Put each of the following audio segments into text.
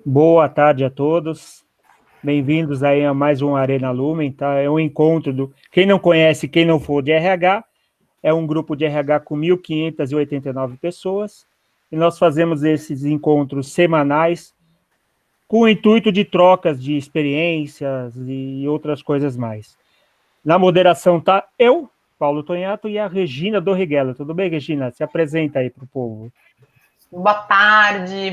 Boa tarde a todos. Bem-vindos aí a mais um Arena Lumen, tá? É um encontro do... Quem não conhece, quem não for de RH, é um grupo de RH com 1.589 pessoas, e nós fazemos esses encontros semanais com o intuito de trocas de experiências e outras coisas mais. Na moderação tá eu, Paulo Tonhato, e a Regina Dorriguela. Tudo bem, Regina? Se apresenta aí para o povo. Boa tarde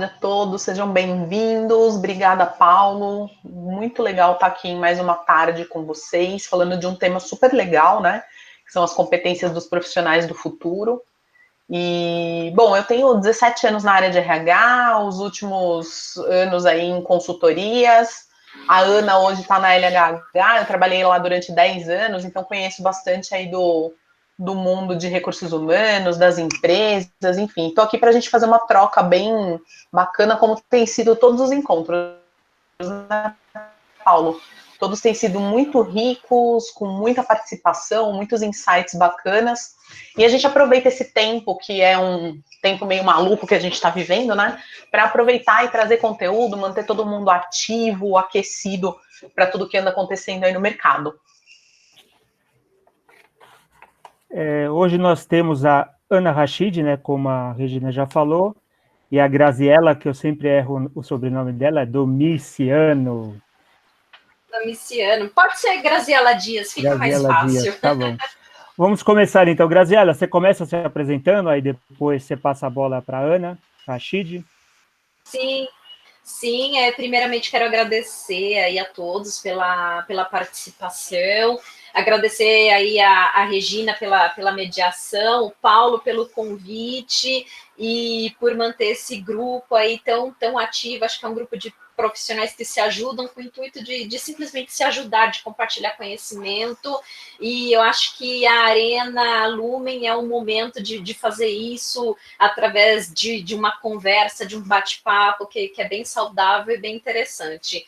a todos, sejam bem-vindos. Obrigada, Paulo. Muito legal estar aqui em mais uma tarde com vocês, falando de um tema super legal, né? Que são as competências dos profissionais do futuro. E, bom, eu tenho 17 anos na área de RH, os últimos anos aí em consultorias. A Ana hoje está na LHH, eu trabalhei lá durante 10 anos, então conheço bastante aí do mundo de recursos humanos, das empresas, enfim. Estou aqui para a gente fazer uma troca bem bacana, como tem sido todos os encontros, né, Paulo? Todos têm sido muito ricos, com muita participação, muitos insights bacanas. E a gente aproveita esse tempo, que é um tempo meio maluco que a gente está vivendo, né? Para aproveitar e trazer conteúdo, manter todo mundo ativo, aquecido para tudo que anda acontecendo aí no mercado. Hoje nós temos a Ana Rachid, né, como a Regina já falou, e a Graziella, que eu sempre erro o sobrenome dela, é Domiciano. Domiciano. Pode ser Graziella Dias, fica mais fácil. Dias, tá bom. Vamos começar então. Graziella, você começa se apresentando, aí depois você passa a bola para a Ana Rachid. Sim, primeiramente quero agradecer aí a todos pela participação, agradecer aí a Regina pela mediação, o Paulo pelo convite e por manter esse grupo aí tão ativo. Acho que é um grupo de profissionais que se ajudam com o intuito de simplesmente se ajudar, de compartilhar conhecimento, e eu acho que a Arena Lumen é um momento de fazer isso através de uma conversa, de um bate-papo que é bem saudável e bem interessante.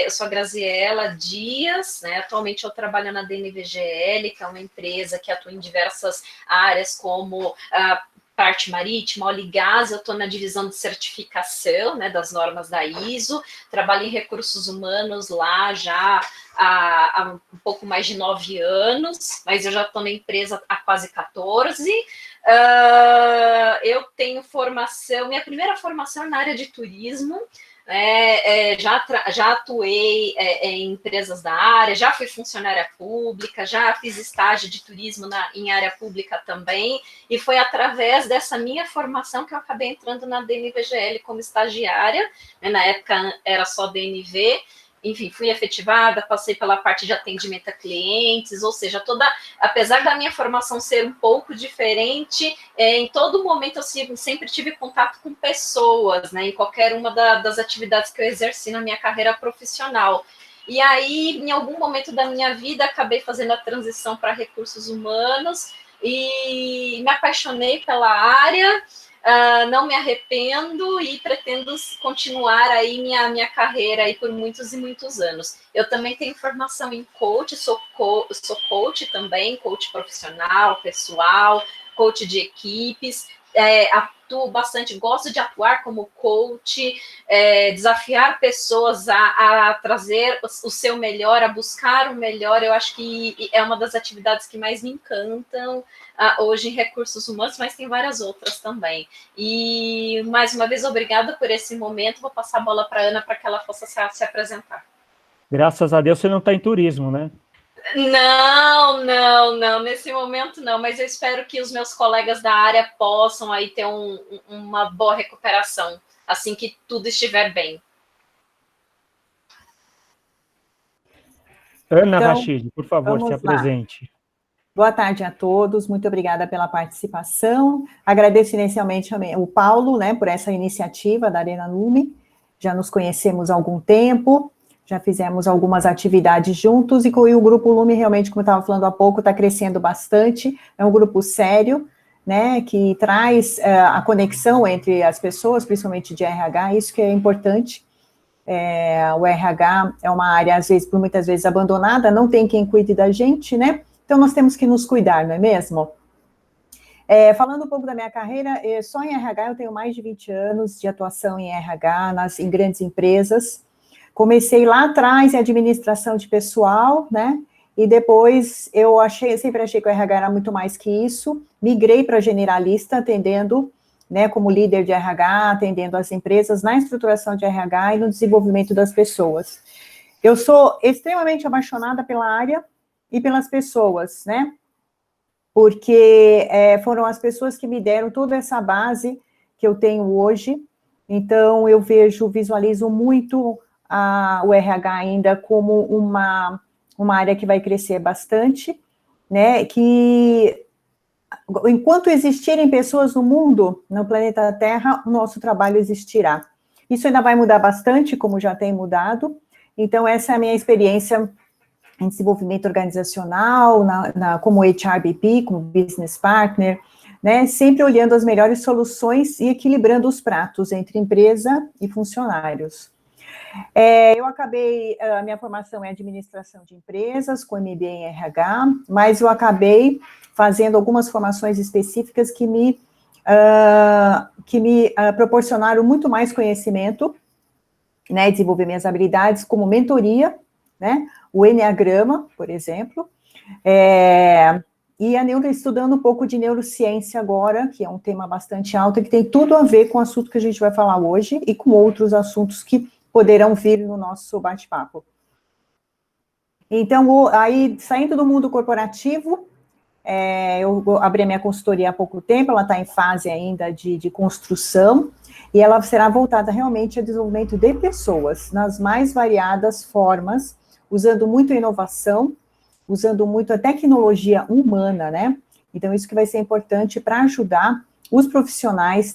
Eu sou a Graziella Dias, né? Atualmente eu trabalho na DNVGL, que é uma empresa que atua em diversas áreas, como parte marítima, óleo e gás. Eu estou na divisão de certificação, né, das normas da ISO, trabalho em recursos humanos lá já há um pouco mais de 9 anos, mas eu já estou na empresa há quase 14. Eu tenho formação, minha primeira formação é na área de turismo. Já atuei em empresas da área, já fui funcionária pública, já fiz estágio de turismo em área pública também, e foi através dessa minha formação que eu acabei entrando na DNVGL como estagiária, né? Na época era só DNV. Enfim, fui efetivada, passei pela parte de atendimento a clientes, ou seja, apesar da minha formação ser um pouco diferente, em todo momento eu sempre tive contato com pessoas, né, em qualquer uma das atividades que eu exerci na minha carreira profissional. E aí, em algum momento da minha vida, acabei fazendo a transição para recursos humanos e me apaixonei pela área. Não me arrependo e pretendo continuar aí minha carreira aí por muitos e muitos anos. Eu também tenho formação em coach, sou coach também, coach profissional, pessoal, coach de equipes, atuo bastante, gosto de atuar como coach, desafiar pessoas a trazer o seu melhor, a buscar o melhor. Eu acho que é uma das atividades que mais me encantam hoje em recursos humanos, mas tem várias outras também. E, mais uma vez, obrigada por esse momento. Vou passar a bola para a Ana para que ela possa se apresentar. Graças a Deus você não está em turismo, né? Não, nesse momento não, mas eu espero que os meus colegas da área possam aí ter uma boa recuperação, assim que tudo estiver bem. Ana Rachid, por favor, se apresente. Boa tarde a todos, muito obrigada pela participação. Agradeço inicialmente o Paulo, né, por essa iniciativa da Arena Lumen. Já nos conhecemos há algum tempo, já fizemos algumas atividades juntos, e o Grupo Lumen realmente, como eu estava falando há pouco, está crescendo bastante. É um grupo sério, né, que traz a conexão entre as pessoas, principalmente de RH, isso que é importante. O RH é uma área, às vezes, por muitas vezes, abandonada, não tem quem cuide da gente, né? Então, nós temos que nos cuidar, não é mesmo? Falando um pouco da minha carreira, só em RH eu tenho mais de 20 anos de atuação em RH, em grandes empresas. Comecei lá atrás em administração de pessoal, né? E depois eu sempre achei que o RH era muito mais que isso. Migrei para generalista, atendendo, né, como líder de RH, atendendo as empresas na estruturação de RH e no desenvolvimento das pessoas. Eu sou extremamente apaixonada pela área e pelas pessoas, né? Porque foram as pessoas que me deram toda essa base que eu tenho hoje. Então, eu visualizo muito o RH ainda como uma área que vai crescer bastante, né? Que enquanto existirem pessoas no mundo, no planeta Terra, o nosso trabalho existirá. Isso ainda vai mudar bastante, como já tem mudado. Então, essa é a minha experiência em desenvolvimento organizacional, como HRBP, como business partner, né, sempre olhando as melhores soluções e equilibrando os pratos entre empresa e funcionários. Eu acabei, a minha formação é administração de empresas, com MBA em RH, mas eu acabei fazendo algumas formações específicas que me proporcionaram muito mais conhecimento, né, desenvolver minhas habilidades, como mentoria, né, o Enneagrama, por exemplo, e estudando um pouco de neurociência agora, que é um tema bastante alto, que tem tudo a ver com o assunto que a gente vai falar hoje, e com outros assuntos que poderão vir no nosso bate-papo. Então, aí, saindo do mundo corporativo, eu abri a minha consultoria há pouco tempo, ela está em fase ainda de construção, e ela será voltada realmente ao desenvolvimento de pessoas, nas mais variadas formas, usando muito a inovação, usando muito a tecnologia humana, né? Então, isso que vai ser importante para ajudar os profissionais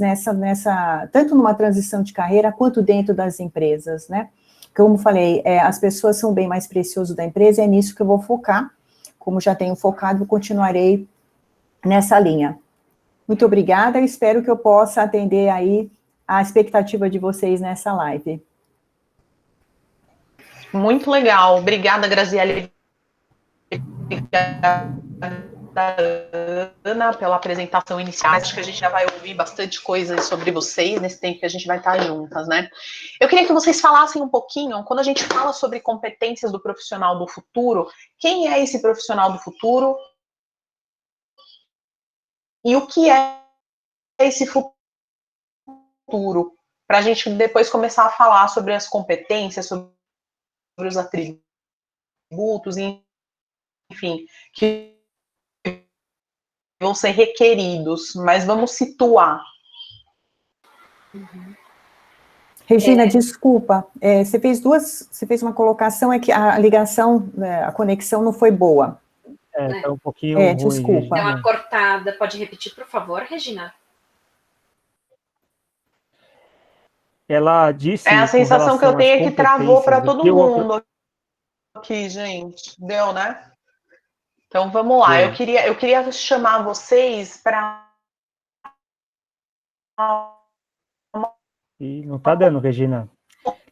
tanto numa transição de carreira, quanto dentro das empresas, né? Como falei, as pessoas são o bem mais precioso da empresa, é nisso que eu vou focar. Como já tenho focado, continuarei nessa linha. Muito obrigada, espero que eu possa atender aí a expectativa de vocês nessa live. Muito legal, obrigada, Graziele. Obrigada, Ana, pela apresentação inicial. Acho que a gente já vai ouvir bastante coisa sobre vocês nesse tempo que a gente vai estar juntas, né? Eu queria que vocês falassem um pouquinho, quando a gente fala sobre competências do profissional do futuro, quem é esse profissional do futuro e o que é esse futuro, para a gente depois começar a falar sobre as competências, sobre os atributos, enfim, que vão ser requeridos, mas vamos situar. Regina, desculpa, você fez uma colocação, é que a ligação, a conexão não foi boa. Tá um pouquinho ruim, desculpa. Deu uma cortada, pode repetir, por favor, Regina? Ela disse. A sensação que eu tenho é que travou para todo mundo aqui, gente. Deu, né? Então vamos lá. Eu queria chamar vocês para. E não está dando, Regina.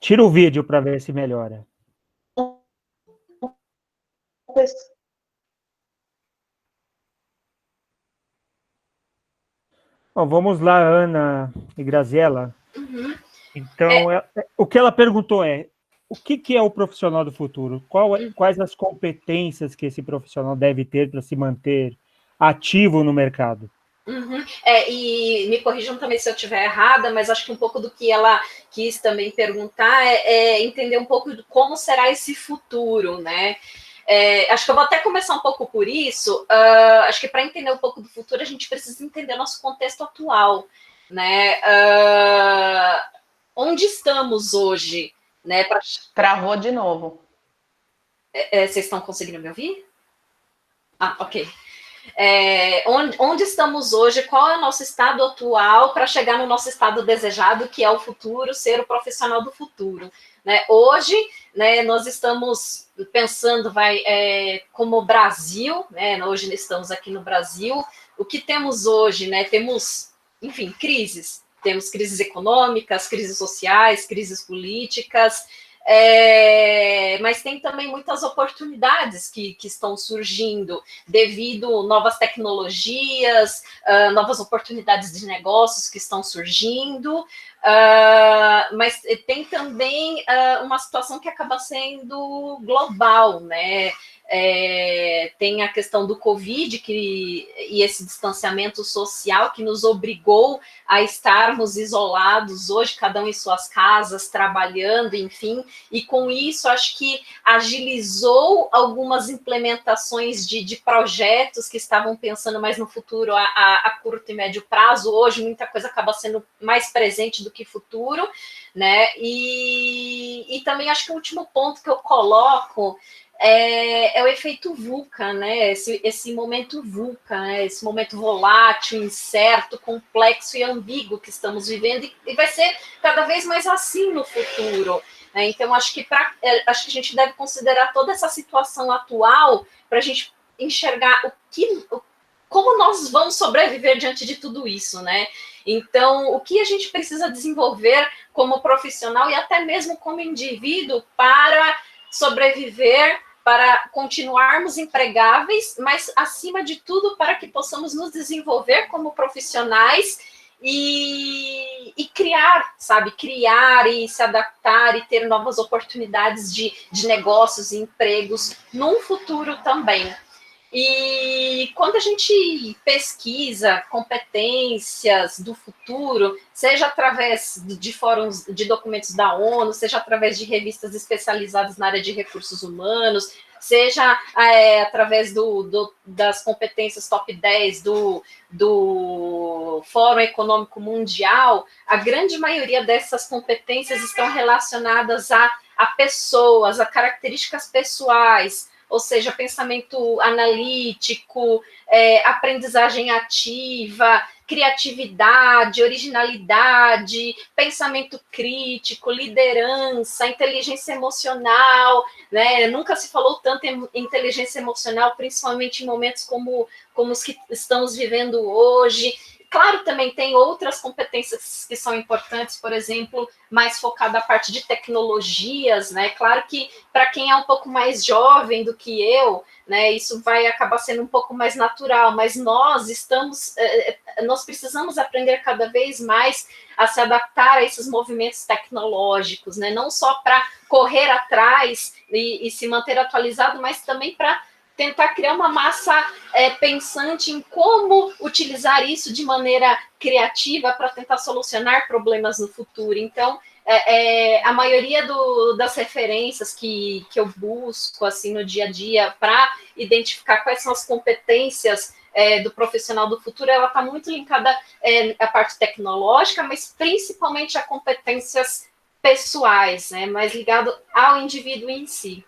Tira o vídeo para ver se melhora. Bom, vamos lá, Ana e Graziela. Uhum. Então, o que ela perguntou é: o que é o profissional do futuro? Quais as competências que esse profissional deve ter para se manter ativo no mercado? Uhum. E me corrijam também se eu estiver errada, mas acho que um pouco do que ela quis também perguntar é entender um pouco de como será esse futuro, né? Acho que eu vou até começar um pouco por isso. Acho que para entender um pouco do futuro, a gente precisa entender o nosso contexto atual, né? Onde estamos hoje, né? Travou de novo. Vocês estão conseguindo me ouvir? Ok. Onde estamos hoje, qual é o nosso estado atual para chegar no nosso estado desejado, que é o futuro, ser o profissional do futuro, né? Hoje, né, nós estamos pensando, como Brasil, né? Hoje estamos aqui no Brasil, o que temos hoje, né? Temos, enfim, crises. Temos crises econômicas, crises sociais, crises políticas, Mas tem também muitas oportunidades que estão surgindo devido a novas tecnologias, novas oportunidades de negócios que estão surgindo, mas tem também uma situação que acaba sendo global, né? Tem a questão do Covid e esse distanciamento social que nos obrigou a estarmos isolados hoje, cada um em suas casas, trabalhando, enfim, e com isso acho que agilizou algumas implementações de projetos que estavam pensando mais no futuro a curto e médio prazo. Hoje muita coisa acaba sendo mais presente do que futuro, né? E também acho que o último ponto que eu coloco é o efeito VUCA, né? Esse momento VUCA, né? Esse momento volátil, incerto, complexo e ambíguo que estamos vivendo, e vai ser cada vez mais assim no futuro, né? Então, acho que a gente deve considerar toda essa situação atual para a gente enxergar como nós vamos sobreviver diante de tudo isso, né? Então, o que a gente precisa desenvolver como profissional e até mesmo como indivíduo para sobreviver, para continuarmos empregáveis, mas, acima de tudo, para que possamos nos desenvolver como profissionais e criar, sabe? Criar e se adaptar e ter novas oportunidades de negócios e empregos num futuro também. E quando a gente pesquisa competências do futuro, seja através de fóruns de documentos da ONU, seja através de revistas especializadas na área de recursos humanos, seja através das competências top 10 do Fórum Econômico Mundial, a grande maioria dessas competências estão relacionadas a pessoas, a características pessoais, ou seja, pensamento analítico, aprendizagem ativa, criatividade, originalidade, pensamento crítico, liderança, inteligência emocional, né? Nunca se falou tanto em inteligência emocional, principalmente em momentos como os que estamos vivendo hoje. Claro, também tem outras competências que são importantes, por exemplo, mais focada a parte de tecnologias, né? Claro que para quem é um pouco mais jovem do que eu, né, isso vai acabar sendo um pouco mais natural, mas nós precisamos aprender cada vez mais a se adaptar a esses movimentos tecnológicos, né? Não só para correr atrás e se manter atualizado, mas também para tentar criar uma massa pensante em como utilizar isso de maneira criativa para tentar solucionar problemas no futuro. Então, a maioria das referências que eu busco assim no dia a dia para identificar quais são as competências do profissional do futuro, ela está muito linkada à parte tecnológica, mas principalmente a competências pessoais, né, mais ligado ao indivíduo em si.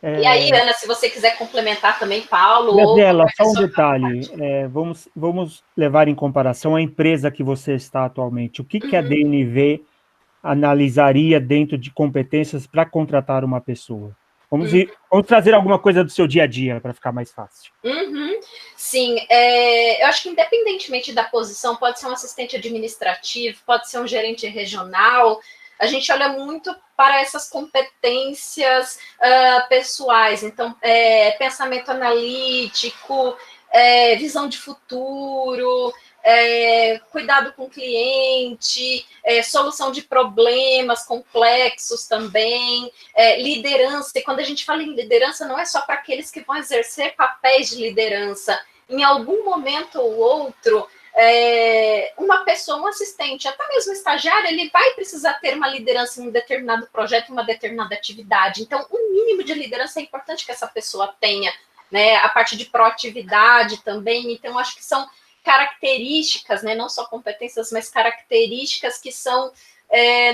E aí, Ana, se você quiser complementar também, Paulo... Gabriela, só um detalhe, vamos levar em comparação a empresa que você está atualmente. O que a DNV analisaria dentro de competências para contratar uma pessoa? Vamos trazer alguma coisa do seu dia a dia para ficar mais fácil. Sim, eu acho que independentemente da posição, pode ser um assistente administrativo, pode ser um gerente regional, a gente olha muito para essas competências pessoais, então, pensamento analítico, visão de futuro, cuidado com o cliente, solução de problemas complexos também, liderança. E quando a gente fala em liderança, não é só para aqueles que vão exercer papéis de liderança. Em algum momento ou outro, uma pessoa, um assistente, até mesmo estagiário, ele vai precisar ter uma liderança em um determinado projeto, uma determinada atividade. Então, um mínimo de liderança é importante que essa pessoa tenha, né? A parte de proatividade também. Então, acho que são características, né? Não só competências, mas características que são,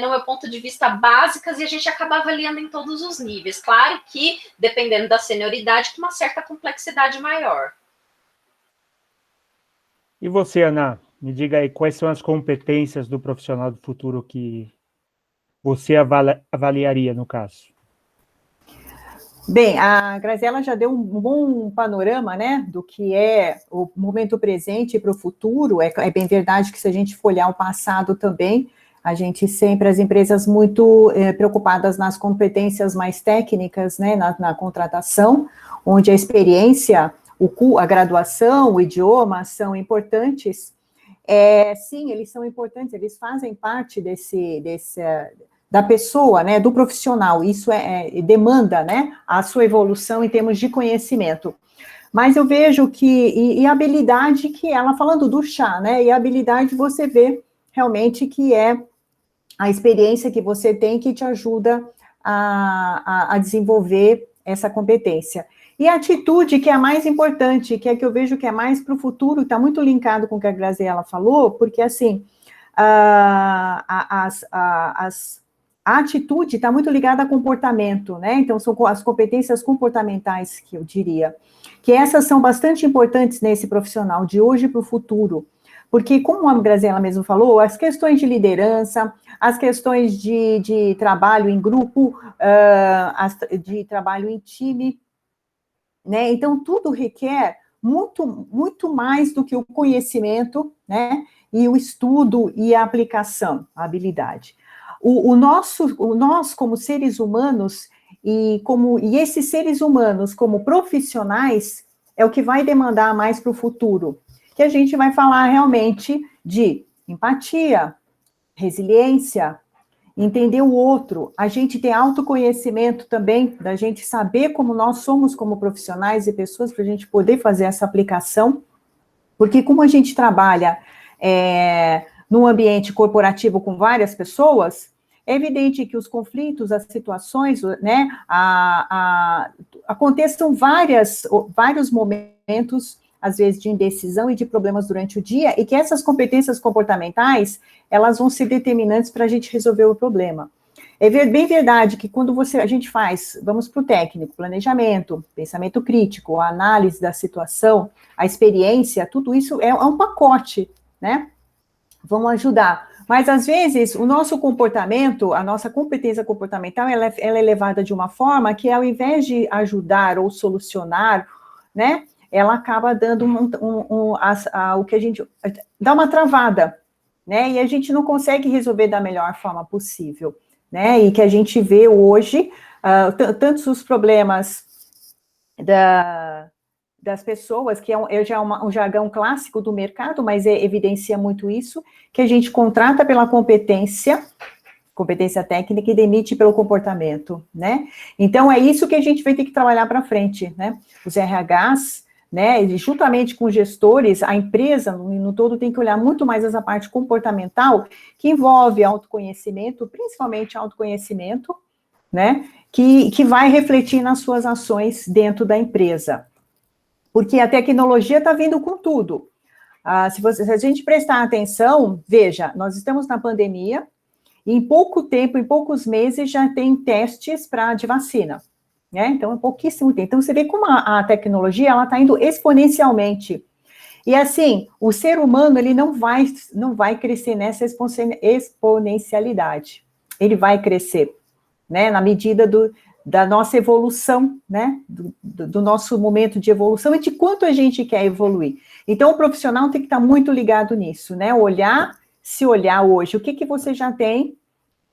no meu ponto de vista, básicas, e a gente acaba avaliando em todos os níveis. Claro que, dependendo da senioridade, com uma certa complexidade maior. E você, Ana, me diga aí, quais são as competências do profissional do futuro que você avaliaria, no caso? Bem, a Graziela já deu um bom panorama, né, do que é o momento presente para o futuro. É bem verdade que se a gente for olhar o passado também, A gente sempre, as empresas muito preocupadas nas competências mais técnicas, né, na contratação, onde a experiência, a graduação, o idioma são importantes. Sim, eles são importantes, eles fazem parte da pessoa, né, do profissional, isso demanda, né, a sua evolução em termos de conhecimento. Mas eu vejo que, e a habilidade que ela, falando do chá, né, e a habilidade você vê realmente que é a experiência que você tem que te ajuda a desenvolver essa competência. E a atitude, que é a mais importante, que é que eu vejo que é mais para o futuro, está muito linkado com o que a Graziela falou, porque, assim, a atitude está muito ligada a comportamento, né? Então, são as competências comportamentais, que eu diria, que essas são bastante importantes nesse profissional de hoje para o futuro. Porque, como a Graziela mesmo falou, as questões de liderança, as questões de trabalho em grupo, de trabalho em time, né? Então, tudo requer muito, muito mais do que o conhecimento, né? E o estudo e a aplicação, a habilidade. Nós, como seres humanos, e esses seres humanos, como profissionais, é o que vai demandar mais para o futuro. Que a gente vai falar realmente de empatia, resiliência, entender o outro, a gente ter autoconhecimento também, da gente saber como nós somos como profissionais e pessoas, para a gente poder fazer essa aplicação, porque como a gente trabalha num ambiente corporativo com várias pessoas, é evidente que os conflitos, as situações, né, aconteçam vários momentos, às vezes, de indecisão e de problemas durante o dia, e que essas competências comportamentais, elas vão ser determinantes para a gente resolver o problema. É bem verdade que quando a gente faz, vamos para o técnico, planejamento, pensamento crítico, a análise da situação, a experiência, tudo isso é um pacote, né? Vão ajudar. Mas, às vezes, o nosso comportamento, a nossa competência comportamental, ela é levada de uma forma que, ao invés de ajudar ou solucionar, né, ela acaba dando o que a gente dá uma travada, né? E a gente não consegue resolver da melhor forma possível, né? E que a gente vê hoje, tantos os problemas das pessoas, que já é um jargão clássico do mercado, mas evidencia muito isso, que a gente contrata pela competência técnica e demite pelo comportamento, né? Então, é isso que a gente vai ter que trabalhar para frente, né? Os RHs, né, e juntamente com os gestores, a empresa, no todo, tem que olhar muito mais essa parte comportamental, que envolve autoconhecimento, principalmente autoconhecimento, né, que vai refletir nas suas ações dentro da empresa. Porque a tecnologia está vindo com tudo. Se a gente prestar atenção, veja, nós estamos na pandemia, e em pouco tempo, em poucos meses, já tem testes de vacina. Né? Então, é pouquíssimo tempo. Então, você vê como a tecnologia, ela está indo exponencialmente. E, assim, o ser humano, ele não vai crescer nessa exponencialidade. Ele vai crescer, né, na medida da nossa evolução, né, do nosso momento de evolução e de quanto a gente quer evoluir. Então, o profissional tem que estar muito ligado nisso, né, se olhar hoje, o que você já tem,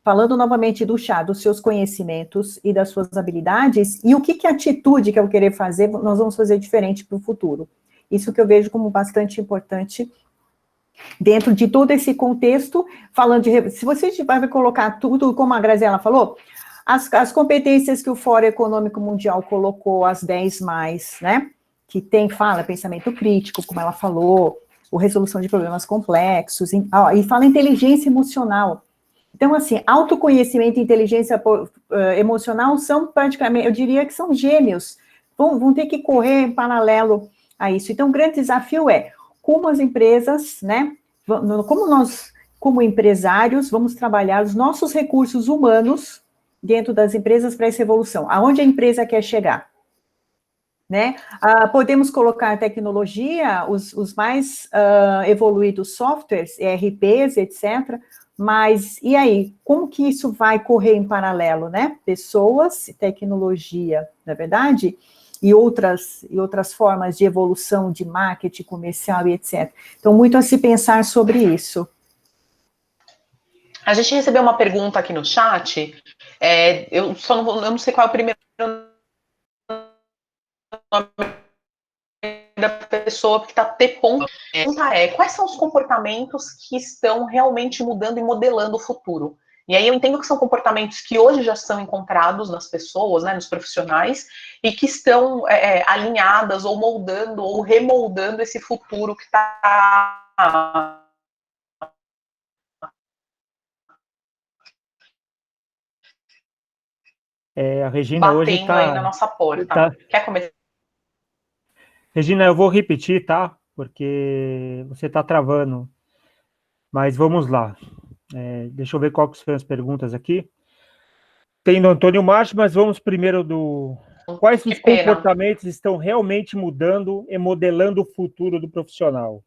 falando novamente do chá, dos seus conhecimentos e das suas habilidades, e o que atitude que eu querer fazer, nós vamos fazer diferente para o futuro. Isso que eu vejo como bastante importante dentro de todo esse contexto, falando se você vai colocar tudo, como a Graziela falou, as competências que o Fórum Econômico Mundial colocou, as 10 mais, né, que fala pensamento crítico, como ela falou, ou resolução de problemas complexos, e fala inteligência emocional. Então, assim, autoconhecimento e inteligência emocional são praticamente, eu diria que são gêmeos, vão ter que correr em paralelo a isso. Então, o grande desafio é como as empresas, né, como nós, como empresários, vamos trabalhar os nossos recursos humanos dentro das empresas para essa evolução, aonde a empresa quer chegar, né? Podemos colocar tecnologia, os mais evoluídos softwares, ERPs, etc., mas, e aí, como que isso vai correr em paralelo, né? Pessoas, tecnologia, não é verdade? E outras formas de evolução de marketing comercial e etc. Então, muito a se pensar sobre isso. A gente recebeu uma pergunta aqui no chat, eu não sei qual é o primeiro nome da pessoa que está T-ponto. Quais são os comportamentos que estão realmente mudando e modelando o futuro? E aí eu entendo que são comportamentos que hoje já são encontrados nas pessoas, né, nos profissionais, e que estão alinhadas ou moldando ou remoldando esse futuro que está A Regina hoje batendo aí na nossa porta. Quer começar? Regina, eu vou repetir, tá? Porque você está travando. Mas vamos lá. Deixa eu ver quais são as perguntas aqui. Tem do Antônio Martins, mas vamos primeiro do... Quais os comportamentos estão realmente mudando e modelando o futuro do profissional? O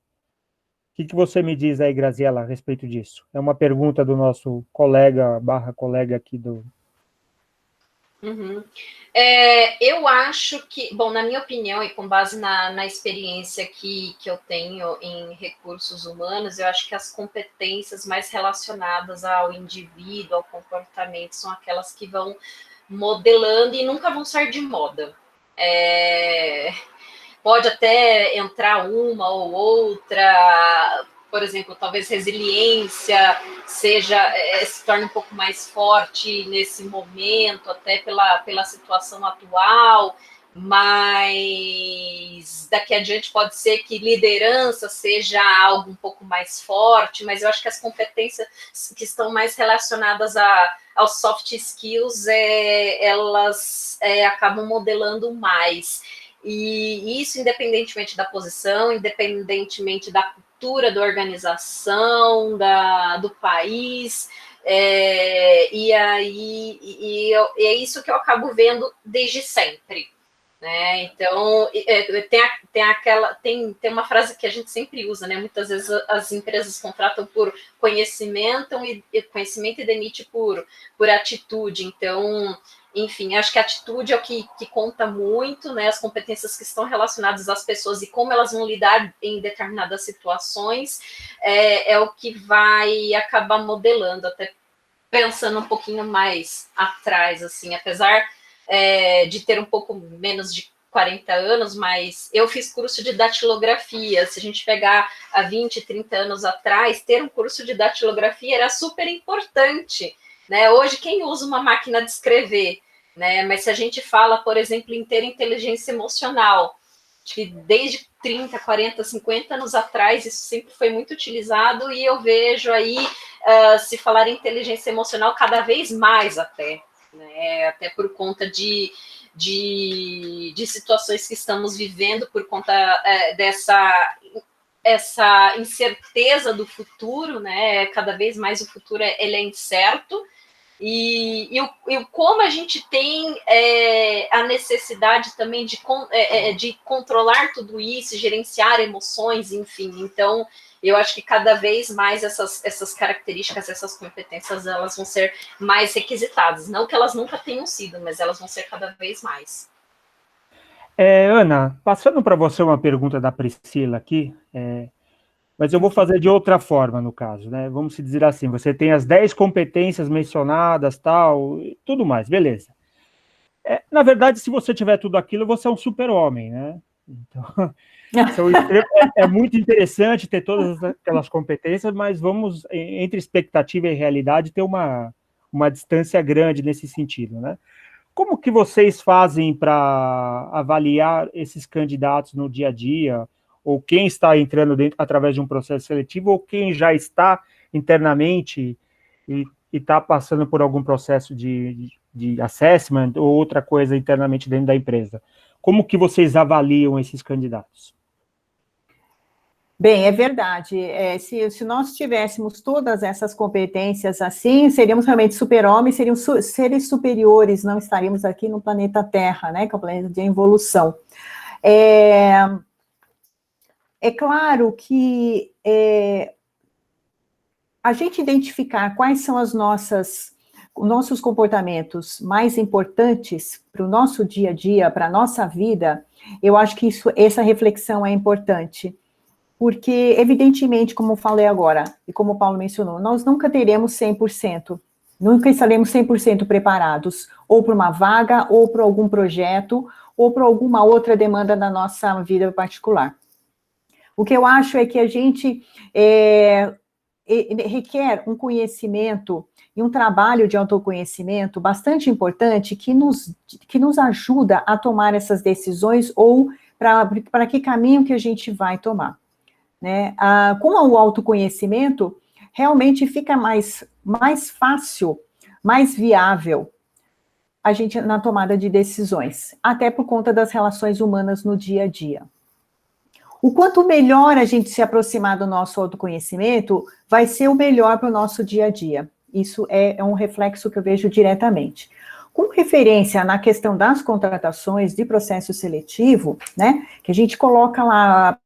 que você me diz aí, Graziela, a respeito disso? É uma pergunta do nosso colega aqui do... Uhum. Eu acho que, bom, na minha opinião e com base na experiência que eu tenho em recursos humanos, eu acho que as competências mais relacionadas ao indivíduo, ao comportamento, são aquelas que vão modelando e nunca vão sair de moda. Pode até entrar uma ou outra, por exemplo, talvez resiliência se torne um pouco mais forte nesse momento, até pela situação atual, mas daqui adiante pode ser que liderança seja algo um pouco mais forte, mas eu acho que as competências que estão mais relacionadas aos soft skills, elas acabam modelando mais. E isso independentemente da posição, independentemente da cultura da organização, do país, e é isso que eu acabo vendo desde sempre. Né? Então, tem uma frase que a gente sempre usa, né? Muitas vezes as empresas contratam por conhecimento e demite por atitude. Então, enfim, acho que a atitude é o que conta muito, né? As competências que estão relacionadas às pessoas e como elas vão lidar em determinadas situações é o que vai acabar modelando, até pensando um pouquinho mais atrás, assim, apesar de ter um pouco menos de 40 anos, mas eu fiz curso de datilografia. Se a gente pegar há 20, 30 anos atrás, ter um curso de datilografia era super importante. Né? Hoje, quem usa uma máquina de escrever? Né? Mas se a gente fala, por exemplo, em ter inteligência emocional, que desde 30, 40, 50 anos atrás, isso sempre foi muito utilizado, e eu vejo aí se falar em inteligência emocional cada vez mais até. Né, até por conta de situações que estamos vivendo, por conta dessa incerteza do futuro, né? Cada vez mais o futuro ele é incerto, e como a gente tem a necessidade também de controlar tudo isso, gerenciar emoções, enfim. Então, eu acho que cada vez mais essas características, essas competências, elas vão ser mais requisitadas. Não que elas nunca tenham sido, mas elas vão ser cada vez mais. Ana, passando para você uma pergunta da Priscila aqui, mas eu vou fazer de outra forma, no caso, né? Vamos dizer assim, você tem as 10 competências mencionadas, tal, e tudo mais, beleza. Na verdade, se você tiver tudo aquilo, você é um super-homem, né? Então, é muito interessante ter todas aquelas competências, mas vamos, entre expectativa e realidade, ter uma distância grande nesse sentido, né? Como que vocês fazem para avaliar esses candidatos no dia a dia, ou quem está entrando dentro através de um processo seletivo, ou quem já está internamente e está passando por algum processo de assessment ou outra coisa internamente dentro da empresa? Como que vocês avaliam esses candidatos? Bem, é verdade. Se nós tivéssemos todas essas competências assim, seríamos realmente super-homens, seriam seres superiores, não estaríamos aqui no planeta Terra, né, que é o planeta de evolução. É claro que a gente identificar quais são os nossos comportamentos mais importantes para o nosso dia a dia, para a nossa vida, eu acho que essa reflexão é importante. porque, evidentemente, como eu falei agora, e como o Paulo mencionou, nós nunca teremos 100%, nunca estaremos 100% preparados, ou para uma vaga, ou para algum projeto, ou para alguma outra demanda da nossa vida particular. O que eu acho é que a gente requer um conhecimento e um trabalho de autoconhecimento bastante importante que nos ajuda a tomar essas decisões ou para que caminho que a gente vai tomar. Né? Com o autoconhecimento, realmente fica mais fácil, mais viável a gente na tomada de decisões, até por conta das relações humanas no dia a dia. O quanto melhor a gente se aproximar do nosso autoconhecimento, vai ser o melhor para o nosso dia a dia. Isso é um reflexo que eu vejo diretamente. Com referência na questão das contratações de processo seletivo, né, que a gente coloca lá.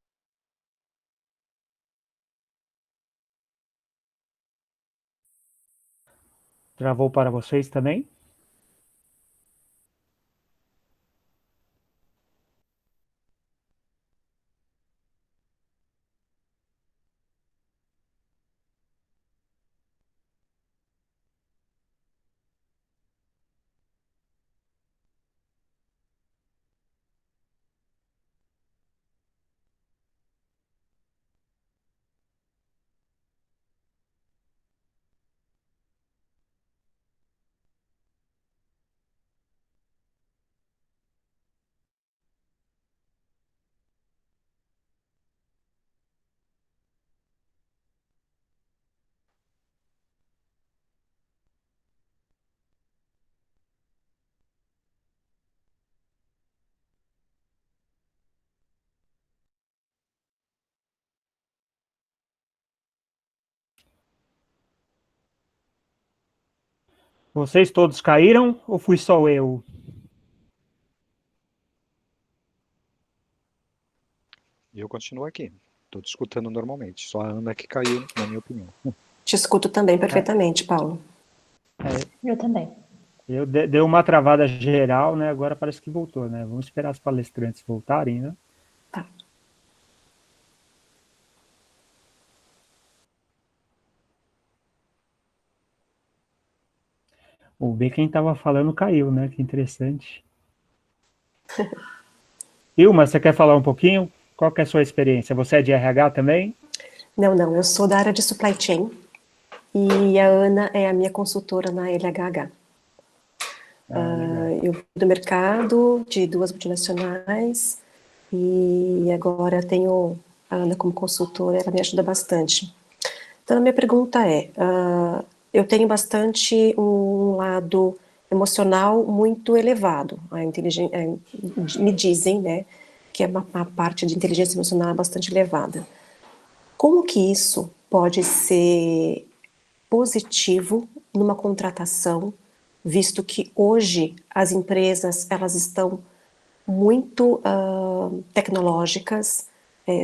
Travou para vocês também? Vocês todos caíram ou fui só eu? E eu continuo aqui. Estou te escutando normalmente. Só a Ana que caiu, na minha opinião. Te escuto também perfeitamente, Paulo. Eu também. Deu uma travada geral, né? Agora parece que voltou, né? Vamos esperar as palestrantes voltarem, né? Tá. O B, quem estava falando caiu, né? Que interessante. Ilma, você quer falar um pouquinho? Qual que é a sua experiência? Você é de RH também? Não, eu sou da área de supply chain e a Ana é a minha consultora na LHH. Eu vim do mercado de 2 multinacionais e agora tenho a Ana como consultora, ela me ajuda bastante. Então, a minha pergunta é, eu tenho bastante um lado emocional muito elevado, me dizem, né, que é uma parte de inteligência emocional bastante elevada. Como que isso pode ser positivo numa contratação, visto que hoje as empresas elas estão muito tecnológicas,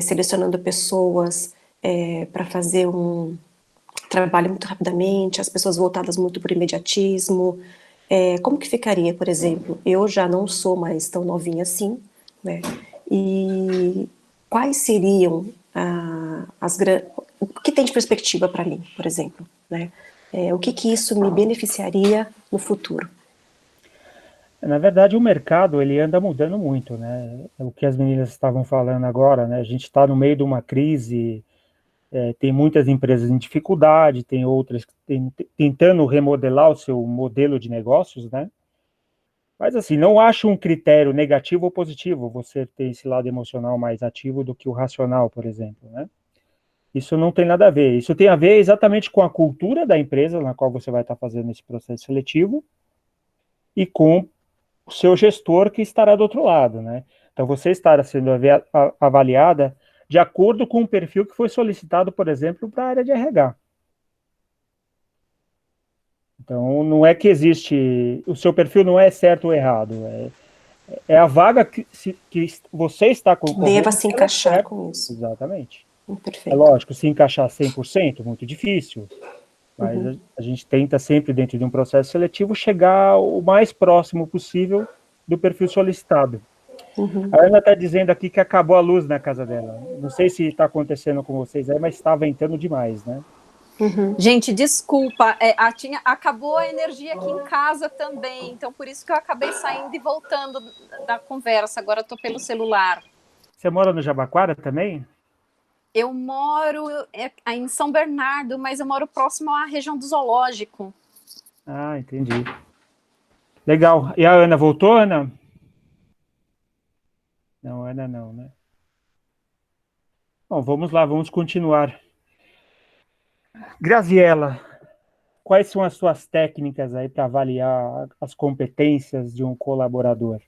selecionando pessoas para fazer um trabalho muito rapidamente, as pessoas voltadas muito por imediatismo. Como que ficaria, por exemplo, eu já não sou mais tão novinha assim, né? E quais seriam o que tem de perspectiva para mim, por exemplo, né? O que isso me beneficiaria no futuro? Na verdade, o mercado ele anda mudando muito, né? O que as meninas estavam falando agora, né? A gente está no meio de uma crise, tem muitas empresas em dificuldade, tem outras tentando remodelar o seu modelo de negócios, né? Mas assim, não acho um critério negativo ou positivo você ter esse lado emocional mais ativo do que o racional, por exemplo, né? Isso não tem nada a ver. Isso tem a ver exatamente com a cultura da empresa na qual você vai estar fazendo esse processo seletivo e com o seu gestor que estará do outro lado, né? Então, você estará sendo avaliada de acordo com o perfil que foi solicitado, por exemplo, para a área de RH. Então, não é que existe... O seu perfil não é certo ou errado. É a vaga que você está concorrendo. Deva se encaixar com isso. Exatamente. Perfeito. É lógico, se encaixar 100%, muito difícil. Mas a gente tenta sempre, dentro de um processo seletivo, chegar o mais próximo possível do perfil solicitado. Uhum. A Ana está dizendo aqui que acabou a luz na casa dela. Não sei se está acontecendo com vocês aí, mas está ventando demais, né? Uhum. Gente, desculpa, acabou a energia aqui em casa também, então por isso que eu acabei saindo e voltando da conversa, agora eu tô pelo celular. Você mora no Jabaquara também? Eu moro em São Bernardo, mas eu moro próximo à região do zoológico. Ah, entendi. Legal. E a Ana voltou, Ana? Não, Ana não, né? Bom, vamos lá, vamos continuar. Graziela, quais são as suas técnicas aí para avaliar as competências de um colaborador?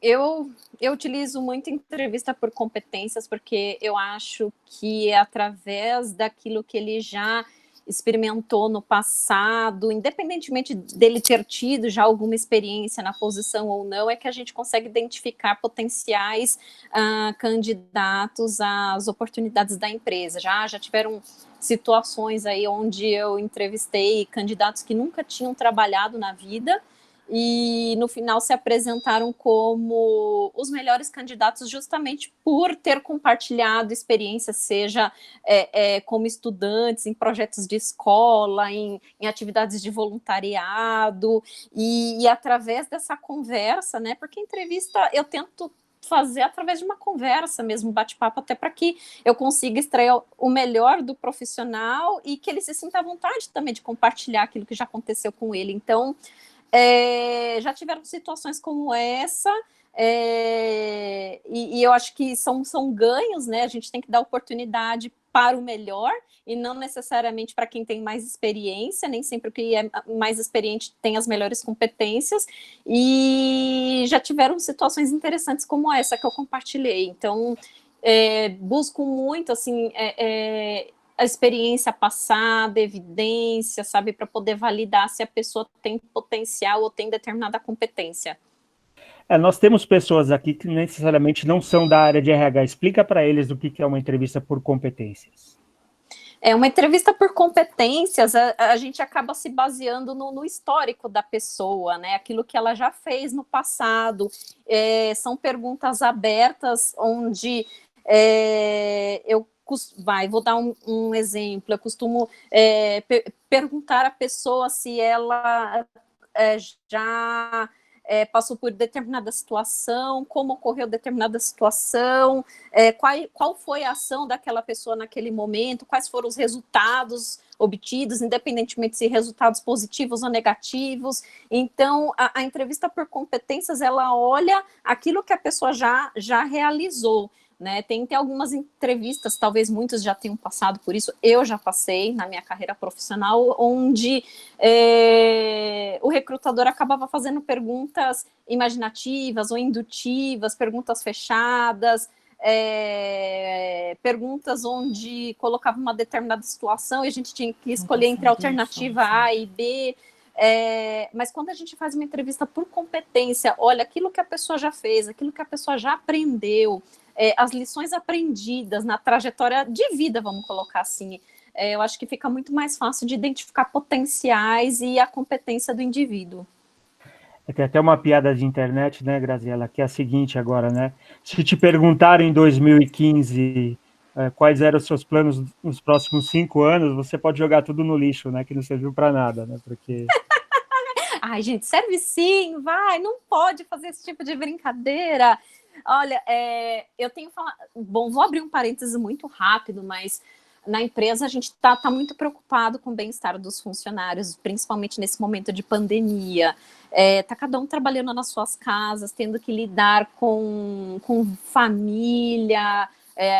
Eu utilizo muito entrevista por competências, porque eu acho que é através daquilo que ele já experimentou no passado, independentemente dele ter tido já alguma experiência na posição ou não, é que a gente consegue identificar potenciais candidatos às oportunidades da empresa. Já tiveram situações aí onde eu entrevistei candidatos que nunca tinham trabalhado na vida, e no final se apresentaram como os melhores candidatos justamente por ter compartilhado experiências, seja como estudantes, em projetos de escola, em atividades de voluntariado, e através dessa conversa, né, porque entrevista eu tento fazer através de uma conversa mesmo, bate-papo, até para que eu consiga extrair o melhor do profissional e que ele se sinta à vontade também de compartilhar aquilo que já aconteceu com ele. Então, já tiveram situações como essa, e eu acho que são ganhos, né? A gente tem que dar oportunidade para o melhor e não necessariamente para quem tem mais experiência, nem sempre o que é mais experiente tem as melhores competências, e já tiveram situações interessantes como essa que eu compartilhei. Então, busco muito, assim, a experiência passada, evidência, sabe, para poder validar se a pessoa tem potencial ou tem determinada competência. Nós temos pessoas aqui que necessariamente não são da área de RH. Explica para eles o que é uma entrevista por competências. Uma entrevista por competências, a gente acaba se baseando no histórico da pessoa, né? Aquilo que ela já fez no passado. São perguntas abertas onde vou dar um exemplo. Eu costumo perguntar à pessoa se ela já passou por determinada situação, como ocorreu determinada situação, qual foi a ação daquela pessoa naquele momento, quais foram os resultados obtidos, independentemente se resultados positivos ou negativos. Então, a entrevista por competências, ela olha aquilo que a pessoa já realizou, né? Tem algumas entrevistas, talvez muitos já tenham passado por isso, eu já passei na minha carreira profissional, onde o recrutador acabava fazendo perguntas imaginativas ou indutivas, perguntas fechadas, perguntas onde colocava uma determinada situação e a gente tinha que escolher entre a alternativa A e B. Mas quando a gente faz uma entrevista por competência, olha aquilo que a pessoa já fez, aquilo que a pessoa já aprendeu, as lições aprendidas na trajetória de vida, vamos colocar assim, eu acho que fica muito mais fácil de identificar potenciais e a competência do indivíduo. Tem até uma piada de internet, né, Graziela, que é a seguinte agora, né? Se te perguntarem em 2015 quais eram os seus planos nos próximos 5 anos, você pode jogar tudo no lixo, né? Que não serviu para nada, né? Porque... Ai, gente, serve sim, vai, não pode fazer esse tipo de brincadeira. Olha, eu tenho falado... Bom, vou abrir um parêntese muito rápido, mas na empresa a gente está muito preocupado com o bem-estar dos funcionários, principalmente nesse momento de pandemia. Está cada um trabalhando nas suas casas, tendo que lidar com família,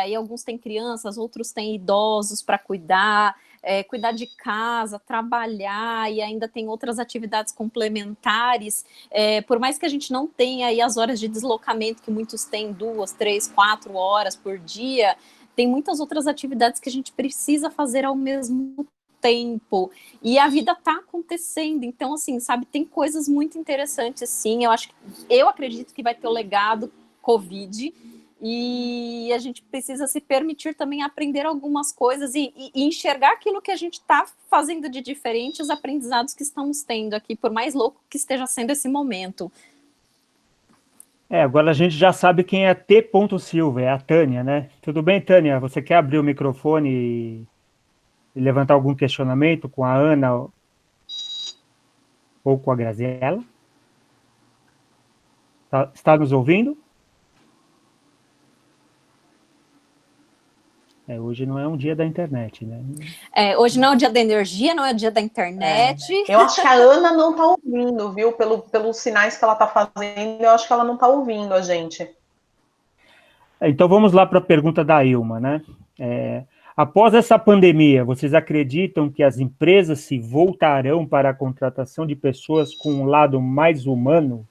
e alguns têm crianças, outros têm idosos para cuidar, cuidar de casa, trabalhar, e ainda tem outras atividades complementares. Por mais que a gente não tenha aí as horas de deslocamento, que muitos têm 2, 3, 4 horas por dia, tem muitas outras atividades que a gente precisa fazer ao mesmo tempo, e a vida está acontecendo. Então, assim, sabe, tem coisas muito interessantes, sim. Eu acredito que vai ter o legado Covid, e a gente precisa se permitir também aprender algumas coisas e enxergar aquilo que a gente está fazendo de diferente, os aprendizados que estamos tendo aqui, por mais louco que esteja sendo esse momento. Agora a gente já sabe quem é T. Silva, é a Tânia, né? Tudo bem, Tânia? Você quer abrir o microfone e levantar algum questionamento com a Ana ou com a Graziella? Está nos ouvindo? Hoje não é um dia da internet, né? Hoje não é o dia da energia, não é o dia da internet. Eu acho que a Ana não está ouvindo, viu? Pelos sinais que ela está fazendo, eu acho que ela não está ouvindo a gente. Então vamos lá para a pergunta da Ilma, né? Após essa pandemia, vocês acreditam que as empresas se voltarão para a contratação de pessoas com um lado mais humano?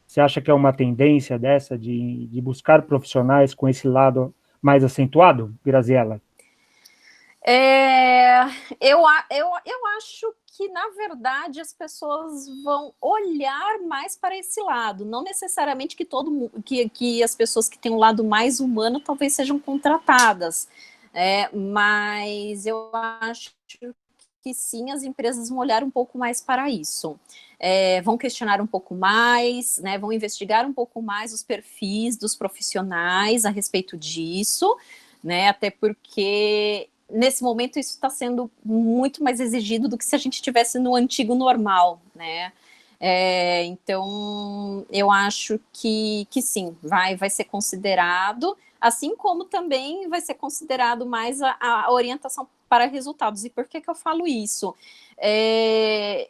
Você acha que é uma tendência dessa de buscar profissionais com esse lado mais acentuado, Graziella? Eu acho que, na verdade, as pessoas vão olhar mais para esse lado. Não necessariamente que as pessoas que têm um lado mais humano talvez sejam contratadas. Mas eu acho que sim, as empresas vão olhar um pouco mais para isso. Vão questionar um pouco mais, né, vão investigar um pouco mais os perfis dos profissionais a respeito disso, né, até porque nesse momento isso está sendo muito mais exigido do que se a gente estivesse no antigo normal, né. Então eu acho que sim, vai ser considerado, assim como também vai ser considerado mais a orientação para resultados. E por que eu falo isso?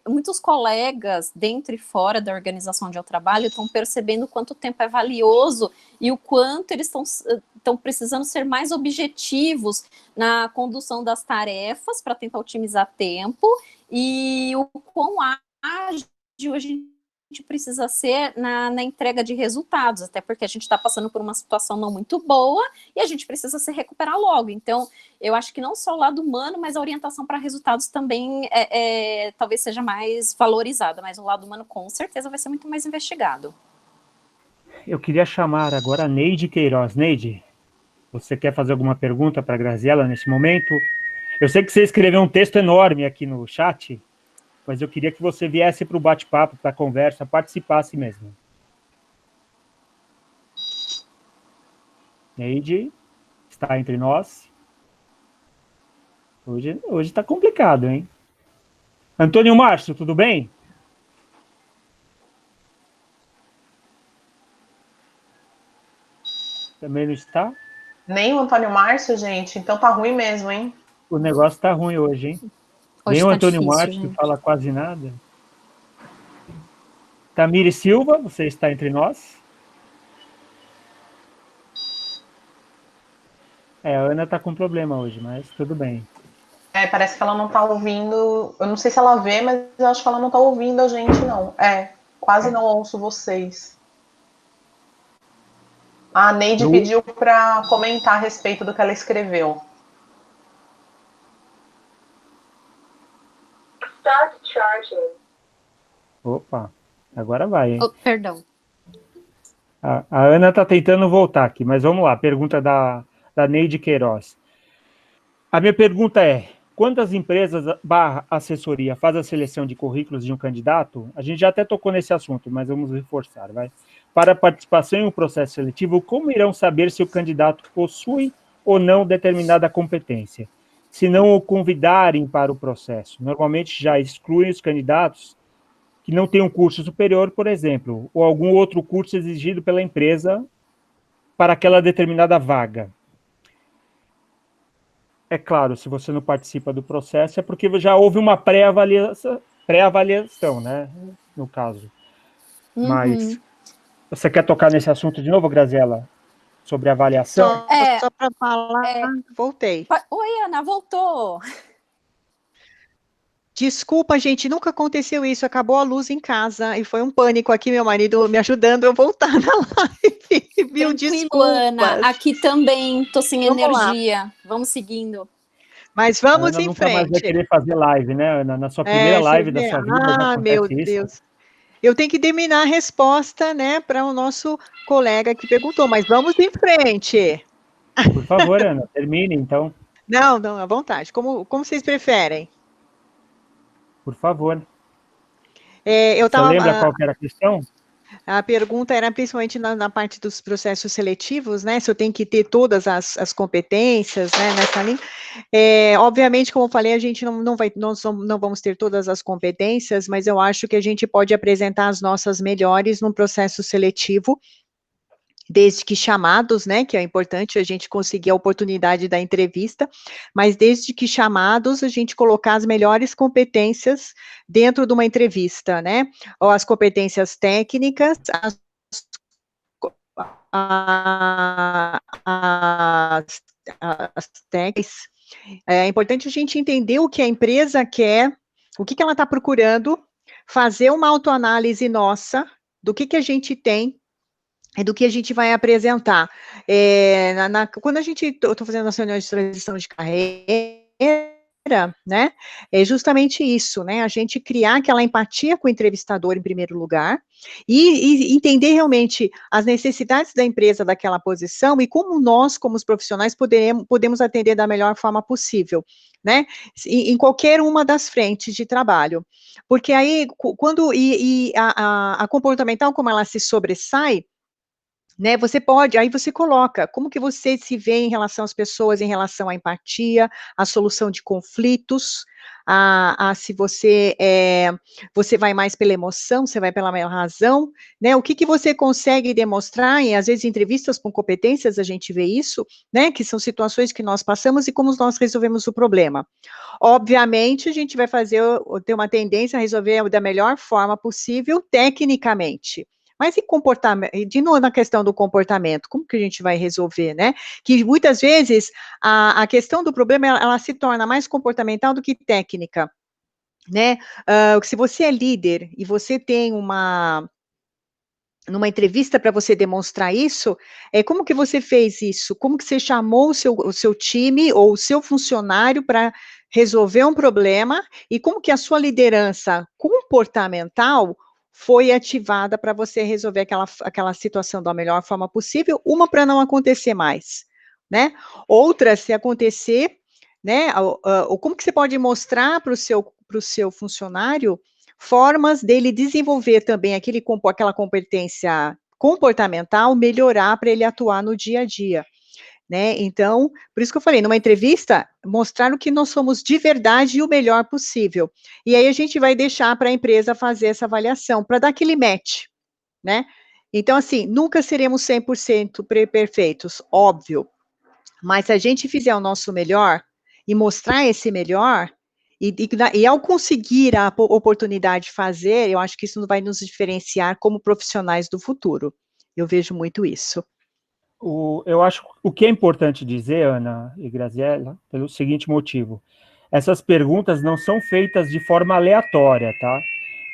Muitos colegas, dentro e fora da organização onde eu trabalho, estão percebendo quanto tempo é valioso e o quanto eles estão precisando ser mais objetivos na condução das tarefas para tentar otimizar tempo e o quão ágil a gente precisa ser na entrega de resultados, até porque a gente está passando por uma situação não muito boa e a gente precisa se recuperar logo. Então, eu acho que não só o lado humano, mas a orientação para resultados também talvez seja mais valorizada, mas o lado humano com certeza vai ser muito mais investigado. Eu queria chamar agora a Neide Queiroz. Neide, você quer fazer alguma pergunta para a Graziella nesse momento? Eu sei que você escreveu um texto enorme aqui no chat, mas eu queria que você viesse para o bate-papo, para a conversa, participasse mesmo. Neide, está entre nós. Hoje está complicado, hein? Antônio Márcio, tudo bem? Também não está? Nem o Antônio Márcio, gente, então tá ruim mesmo, hein? O negócio tá ruim hoje, hein? Hoje nem o tá Antônio difícil, Márcio, gente. que fala quase nada. Tamiri Silva, você está entre nós? A Ana está com problema hoje, mas tudo bem. Parece que ela não tá ouvindo. Eu não sei se ela vê, mas eu acho que ela não tá ouvindo a gente, não. Quase não ouço vocês. A Neide pediu para comentar a respeito do que ela escreveu. Start charging. Opa, agora vai, hein? Oh, perdão. A Ana está tentando voltar aqui, mas vamos lá. Pergunta da Neide Queiroz. A minha pergunta é, quando as empresas /assessoria faz a seleção de currículos de um candidato, a gente já até tocou nesse assunto, mas vamos reforçar, vai? Para a participação em um processo seletivo, como irão saber se o candidato possui ou não determinada competência? Se não o convidarem para o processo, normalmente já excluem os candidatos que não têm um curso superior, por exemplo, ou algum outro curso exigido pela empresa para aquela determinada vaga. É claro, se você não participa do processo, é porque já houve uma pré-avaliação, né, no caso. Uhum. Mas você quer tocar nesse assunto de novo, Graziella? Sobre avaliação? Só para falar, voltei. Oi, Ana, voltou. Desculpa, gente, nunca aconteceu isso. Acabou a luz em casa e foi um pânico aqui, meu marido me ajudando a eu voltar na live. Viu? Desculpas. Ana, aqui também tô sem Vamos energia. Lá. Vamos seguindo. Mas vamos Ana em nunca frente. mais vai querer fazer live, né, Ana? Na sua primeira live da sua vida. Ah, meu Deus. eu tenho que terminar a resposta, né, para o nosso colega que perguntou, mas vamos em frente. Por favor, Ana, termine, então. Não, à vontade, como vocês preferem. Por favor. Eu Você lembra qual que era a questão? A pergunta era principalmente na parte dos processos seletivos, né? Se eu tenho que ter todas as competências, né, nessa linha. Obviamente, como eu falei, a gente não vamos ter todas as competências, mas eu acho que a gente pode apresentar as nossas melhores num processo seletivo, desde que chamados, né, que é importante a gente conseguir a oportunidade da entrevista, mas desde que chamados, a gente colocar as melhores competências dentro de uma entrevista, né, ou as competências técnicas, as técnicas. É importante a gente entender o que a empresa quer, o que ela está procurando, fazer uma autoanálise nossa do que a gente tem, é do que a gente vai apresentar. Quando eu estou fazendo as reuniões de transição de carreira, né, é justamente isso, né, a gente criar aquela empatia com o entrevistador em primeiro lugar, e entender realmente as necessidades da empresa daquela posição, e como nós, como os profissionais, podemos atender da melhor forma possível, né, em qualquer uma das frentes de trabalho. Porque aí, quando a comportamental, como ela se sobressai, né, aí você coloca como que você se vê em relação às pessoas, em relação à empatia, à solução de conflitos, se você vai mais pela emoção, você vai pela maior razão, né, o que você consegue demonstrar, e às vezes em entrevistas com competências a gente vê isso, né, que são situações que nós passamos e como nós resolvemos o problema. Obviamente, a gente vai ter uma tendência a resolver da melhor forma possível, tecnicamente. Mas e comportamento, de novo na questão do comportamento, como que a gente vai resolver, né? Que muitas vezes a questão do problema, ela se torna mais comportamental do que técnica, né? Se você é líder e você tem numa entrevista para você demonstrar isso, como que você fez isso? Como que você chamou o seu time ou o seu funcionário para resolver um problema, e como que a sua liderança comportamental foi ativada para você resolver aquela situação da melhor forma possível, uma para não acontecer mais, né? Outra, se acontecer, né, como que você pode mostrar para o seu funcionário formas dele desenvolver também aquela competência comportamental, melhorar para ele atuar no dia a dia, né? Então, por isso que eu falei, numa entrevista, mostrar o que nós somos de verdade e o melhor possível. E aí a gente vai deixar para a empresa fazer essa avaliação, para dar aquele match, né? Então, assim, nunca seremos 100% perfeitos, óbvio, mas se a gente fizer o nosso melhor e mostrar esse melhor, e ao conseguir a oportunidade de fazer, eu acho que isso vai nos diferenciar como profissionais do futuro. Eu vejo muito isso. Eu acho o que é importante dizer, Ana e Graziella, pelo seguinte motivo: essas perguntas não são feitas de forma aleatória, tá?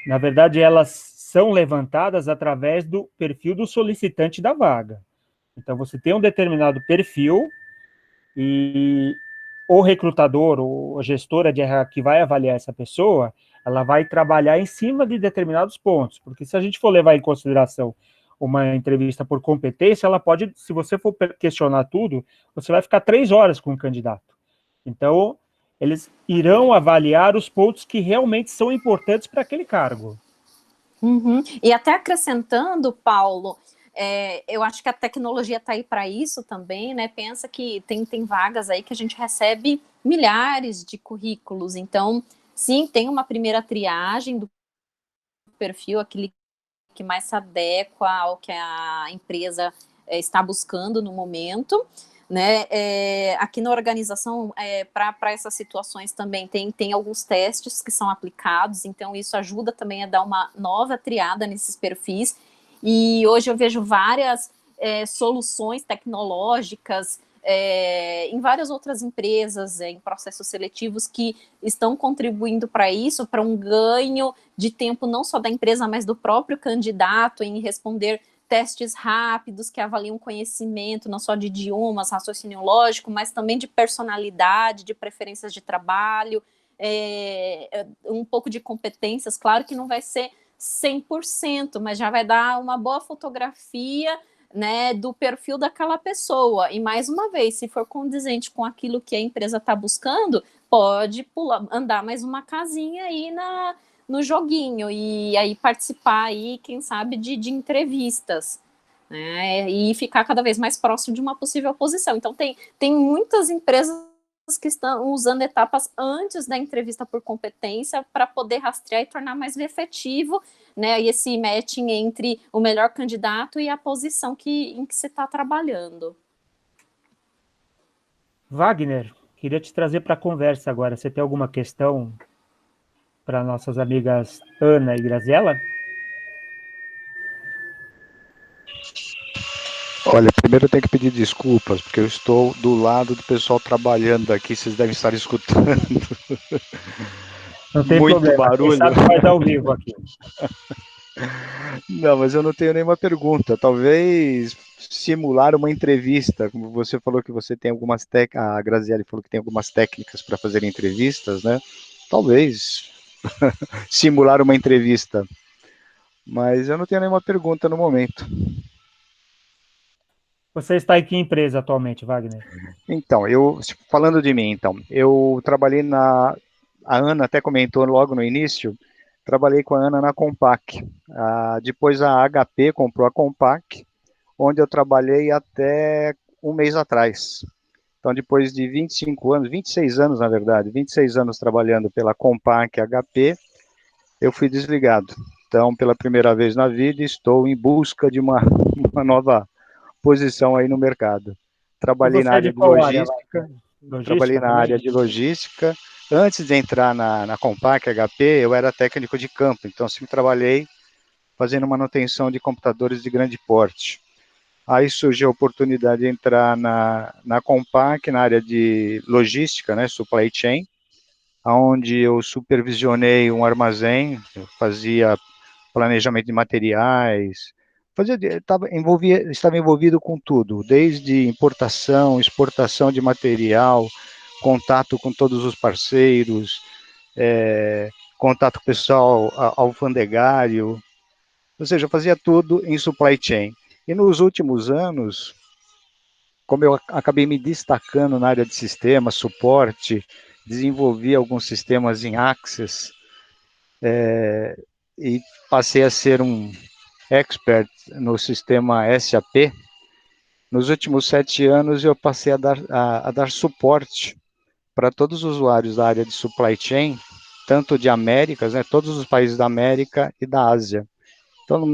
Na verdade, elas são levantadas através do perfil do solicitante da vaga. Então, você tem um determinado perfil e o recrutador ou a gestora de RH que vai avaliar essa pessoa, ela vai trabalhar em cima de determinados pontos, porque se a gente for levar em consideração uma entrevista por competência, ela pode, se você for questionar tudo, você vai ficar 3 horas com o candidato. Então, eles irão avaliar os pontos que realmente são importantes para aquele cargo. Uhum. E até acrescentando, Paulo, eu acho que a tecnologia está aí para isso também, né? Pensa que tem vagas aí que a gente recebe milhares de currículos, então, sim, tem uma primeira triagem do perfil, aquele que mais se adequa ao que a empresa está buscando no momento, né? Aqui na organização, para essas situações também tem alguns testes que são aplicados, então isso ajuda também a dar uma nova triada nesses perfis, e hoje eu vejo várias soluções tecnológicas em várias outras empresas, em processos seletivos, que estão contribuindo para isso, para um ganho de tempo não só da empresa, mas do próprio candidato em responder testes rápidos que avaliam conhecimento, não só de idiomas, raciocínio lógico, mas também de personalidade, de preferências de trabalho, um pouco de competências. Claro que não vai ser 100%, mas já vai dar uma boa fotografia, né, do perfil daquela pessoa. E mais uma vez, se for condizente com aquilo que a empresa está buscando, pode andar mais uma casinha aí no joguinho e aí participar aí, quem sabe, de entrevistas, né, e ficar cada vez mais próximo de uma possível posição. Então tem muitas empresas que estão usando etapas antes da entrevista por competência para poder rastrear e tornar mais efetivo, né, esse matching entre o melhor candidato e a posição em que você está trabalhando. Wagner, queria te trazer para a conversa agora. Você tem alguma questão para nossas amigas Ana e Graziela? Olha, primeiro eu tenho que pedir desculpas, porque eu estou do lado do pessoal trabalhando aqui, vocês devem estar escutando. Não tem Muito problema, quem barulho. sabe faz ao vivo aqui. Não, mas eu não tenho nenhuma pergunta. Talvez simular uma entrevista, como você falou que você tem algumas técnicas, a Graziele falou que tem algumas técnicas para fazer entrevistas, né? Talvez simular uma entrevista. Mas eu não tenho nenhuma pergunta no momento. Você está em que empresa atualmente, Wagner? Então, falando de mim, então, eu trabalhei a Ana até comentou logo no início, trabalhei com a Ana na Compaq. Depois a HP comprou a Compaq, onde eu trabalhei até um mês atrás. Então, depois de 25 anos, 26 anos, na verdade, 26 anos trabalhando pela Compaq HP, eu fui desligado. Então, pela primeira vez na vida, estou em busca de uma nova posição aí no mercado. E Trabalhei na você é de área de qual área, logística, Wagner? trabalhei Logística na também? área de logística. Antes de entrar na Compaq HP, eu era técnico de campo, então sempre trabalhei fazendo manutenção de computadores de grande porte. Aí surgiu a oportunidade de entrar na Compaq, na área de logística, né, supply chain, onde eu supervisionei um armazém, eu fazia planejamento de materiais, estava envolvido com tudo, desde importação, exportação de material, contato com todos os parceiros, contato com o pessoal alfandegário, ou seja, eu fazia tudo em supply chain. E nos últimos anos, como eu acabei me destacando na área de sistemas, suporte, desenvolvi alguns sistemas em Access, e passei a ser um expert no sistema SAP. Nos últimos 7 anos, eu passei a dar suporte para todos os usuários da área de supply chain, tanto de Américas, né, todos os países da América e da Ásia. Então,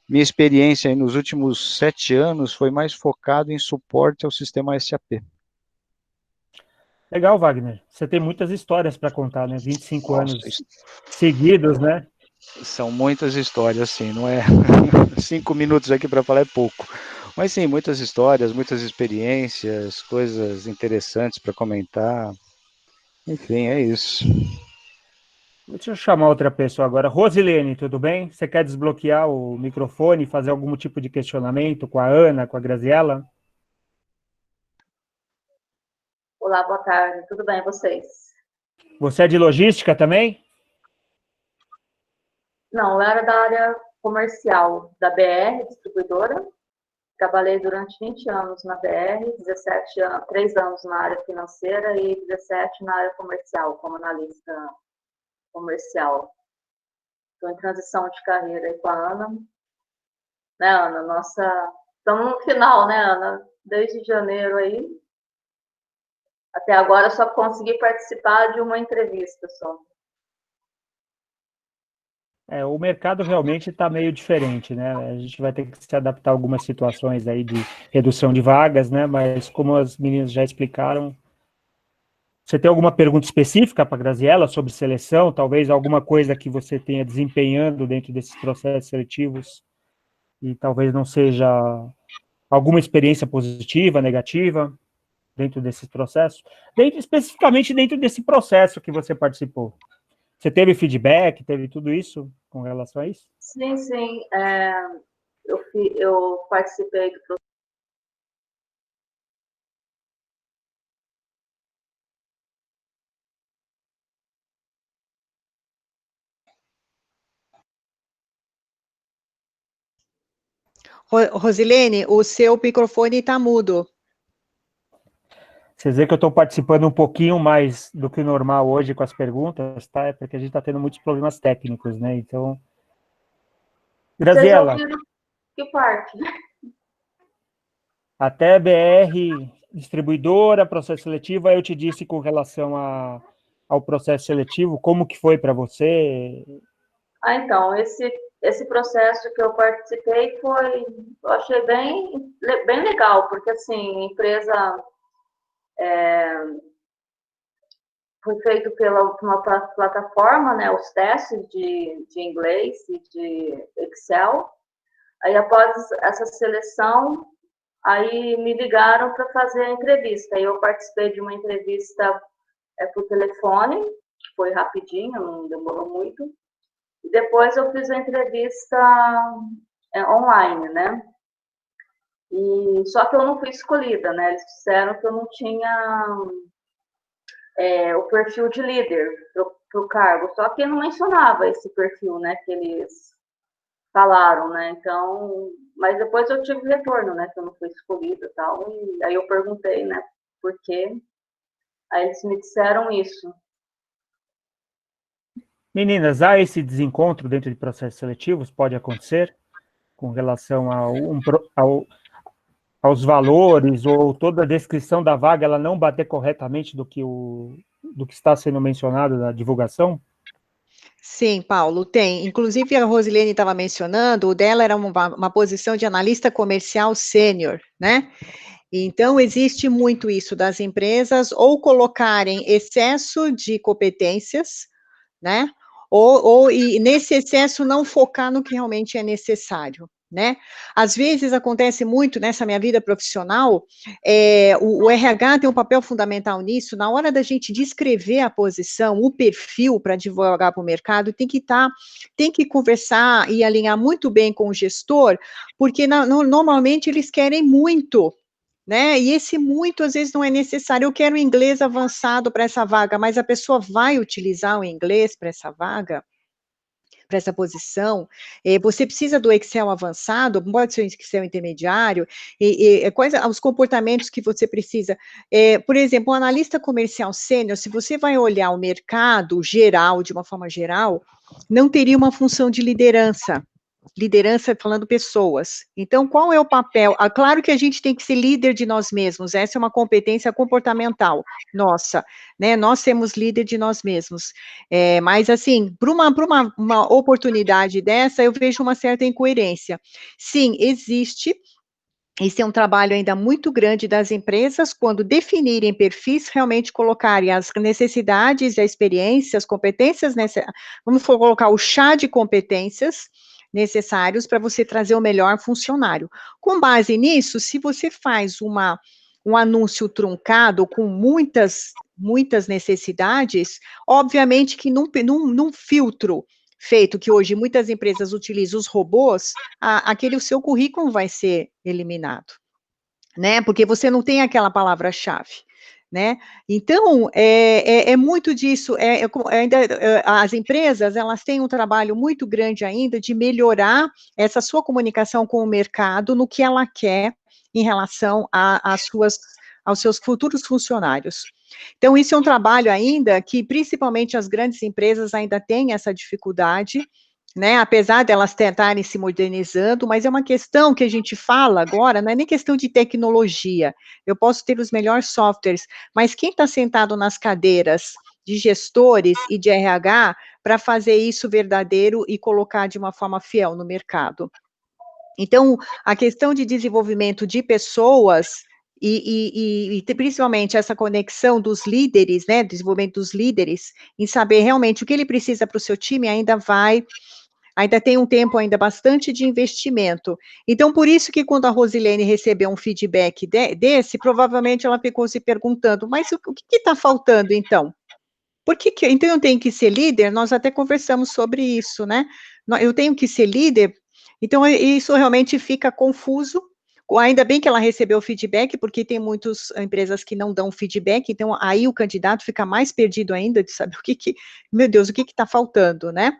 minha experiência aí nos últimos 7 anos foi mais focado em suporte ao sistema SAP. Legal, Wagner. Você tem muitas histórias para contar, né? 25 Nossa, anos seguidos, né? são muitas histórias, assim, não é 5 minutos aqui para falar é pouco. Mas sim, muitas histórias, muitas experiências, coisas interessantes para comentar. Enfim, é isso. Deixa eu chamar outra pessoa agora. Rosilene, tudo bem? Você quer desbloquear o microfone e fazer algum tipo de questionamento com a Ana, com a Graziela? Olá, boa tarde. Tudo bem, vocês? Você é de logística também? Não, eu era da área comercial da BR, distribuidora. Trabalhei durante 20 anos na BR, 17 anos, 3 anos na área financeira e 17 na área comercial, como analista comercial. Estou em transição de carreira aí com a Ana. Né, Ana? Estamos no final, né, Ana? Desde janeiro aí. Até agora eu só consegui participar de uma entrevista só. O mercado realmente está meio diferente, né? A gente vai ter que se adaptar a algumas situações aí de redução de vagas, né? Mas como as meninas já explicaram, você tem alguma pergunta específica para a Graziela sobre seleção? Talvez alguma coisa que você tenha desempenhando dentro desses processos seletivos e talvez não seja alguma experiência positiva, negativa dentro desses processos? Especificamente dentro desse processo que você participou. Você teve feedback, teve tudo isso com relação a isso? Sim, sim. Eu participei do processo. Rosilene, o seu microfone está mudo. Vocês veem que eu estou participando um pouquinho mais do que o normal hoje com as perguntas, tá? É porque a gente está tendo muitos problemas técnicos, né? Então, Graziela, Vocês ouviram que parte? até BR, distribuidora, processo seletivo, aí eu te disse com relação ao processo seletivo, como que foi para você? Então, esse processo que eu participei eu achei bem legal, porque, assim, a empresa foi feito pela uma plataforma, né, os testes de inglês e de Excel. Aí, após essa seleção, aí me ligaram para fazer a entrevista. Aí eu participei de uma entrevista por telefone, que foi rapidinho, não demorou muito. E depois eu fiz a entrevista online, né? Só que eu não fui escolhida, né? Eles disseram que eu não tinha o perfil de líder para o cargo. Só que não mencionava esse perfil, né? Que eles falaram, né? Então, mas depois eu tive retorno, né? Que eu não fui escolhida e tal. E aí eu perguntei, né? Por quê? Aí eles me disseram isso. Meninas, há esse desencontro dentro de processos seletivos? Pode acontecer com relação aos valores ou toda a descrição da vaga, ela não bater corretamente do que está sendo mencionado na divulgação? Sim, Paulo, tem. Inclusive, a Rosilene estava mencionando, o dela era uma posição de analista comercial sênior, né? Então, existe muito isso das empresas ou colocarem excesso de competências, né? E nesse excesso não focar no que realmente é necessário, né? Às vezes acontece muito nessa minha vida profissional, o RH tem um papel fundamental nisso, na hora da gente descrever a posição, o perfil para divulgar para o mercado, tem que conversar e alinhar muito bem com o gestor, porque normalmente eles querem muito, né? E esse muito às vezes não é necessário. Eu quero inglês avançado para essa vaga, mas a pessoa vai utilizar o inglês para essa vaga, para essa posição? Você precisa do Excel avançado, pode ser um Excel intermediário, quais os comportamentos que você precisa. Por exemplo, um analista comercial sênior, se você vai olhar o mercado geral, de uma forma geral, não teria uma função de liderança falando pessoas. Então, qual é o papel? Claro que a gente tem que ser líder de nós mesmos, essa é uma competência comportamental nossa, né? Nós temos líder de nós mesmos. Mas, assim, para uma oportunidade dessa, eu vejo uma certa incoerência. Sim, existe. Esse é um trabalho ainda muito grande das empresas, quando definirem perfis, realmente colocarem as necessidades, a experiência, as competências, vamos colocar o chá de competências necessários para você trazer o melhor funcionário. Com base nisso, se você faz um anúncio truncado com muitas necessidades, obviamente que num filtro feito, que hoje muitas empresas utilizam os robôs, o seu currículo vai ser eliminado, né? Porque você não tem aquela palavra-chave, né? Então, é muito disso, as empresas, elas têm um trabalho muito grande ainda de melhorar essa sua comunicação com o mercado no que ela quer em relação aos seus futuros funcionários. Então, isso é um trabalho ainda que, principalmente, as grandes empresas ainda têm essa dificuldade, né, apesar delas tentarem se modernizando, mas é uma questão que a gente fala agora, não é nem questão de tecnologia, eu posso ter os melhores softwares, mas quem está sentado nas cadeiras de gestores e de RH para fazer isso verdadeiro e colocar de uma forma fiel no mercado? Então, a questão de desenvolvimento de pessoas e principalmente essa conexão dos líderes, né, desenvolvimento dos líderes, em saber realmente o que ele precisa para o seu time, ainda tem um tempo ainda bastante de investimento. Então, por isso que quando a Rosilene recebeu um feedback desse, provavelmente ela ficou se perguntando, mas o que está faltando, então? Então eu tenho que ser líder? Nós até conversamos sobre isso, né? Eu tenho que ser líder? Então, isso realmente fica confuso. Ainda bem que ela recebeu o feedback, porque tem muitas empresas que não dão feedback, então aí o candidato fica mais perdido ainda de saber meu Deus, o que está faltando, né?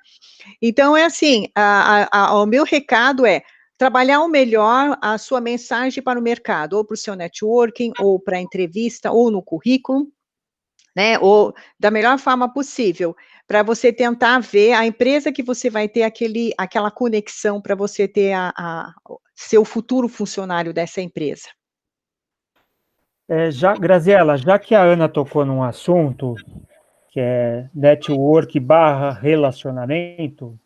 Então, é assim, o meu recado é, trabalhar o melhor a sua mensagem para o mercado, ou para o seu networking, ou para a entrevista, ou no currículo, né, ou da melhor forma possível, para você tentar ver a empresa que você vai ter aquela conexão para você ter ser o futuro funcionário dessa empresa. Graziela, já que a Ana tocou num assunto, que é network / relacionamento,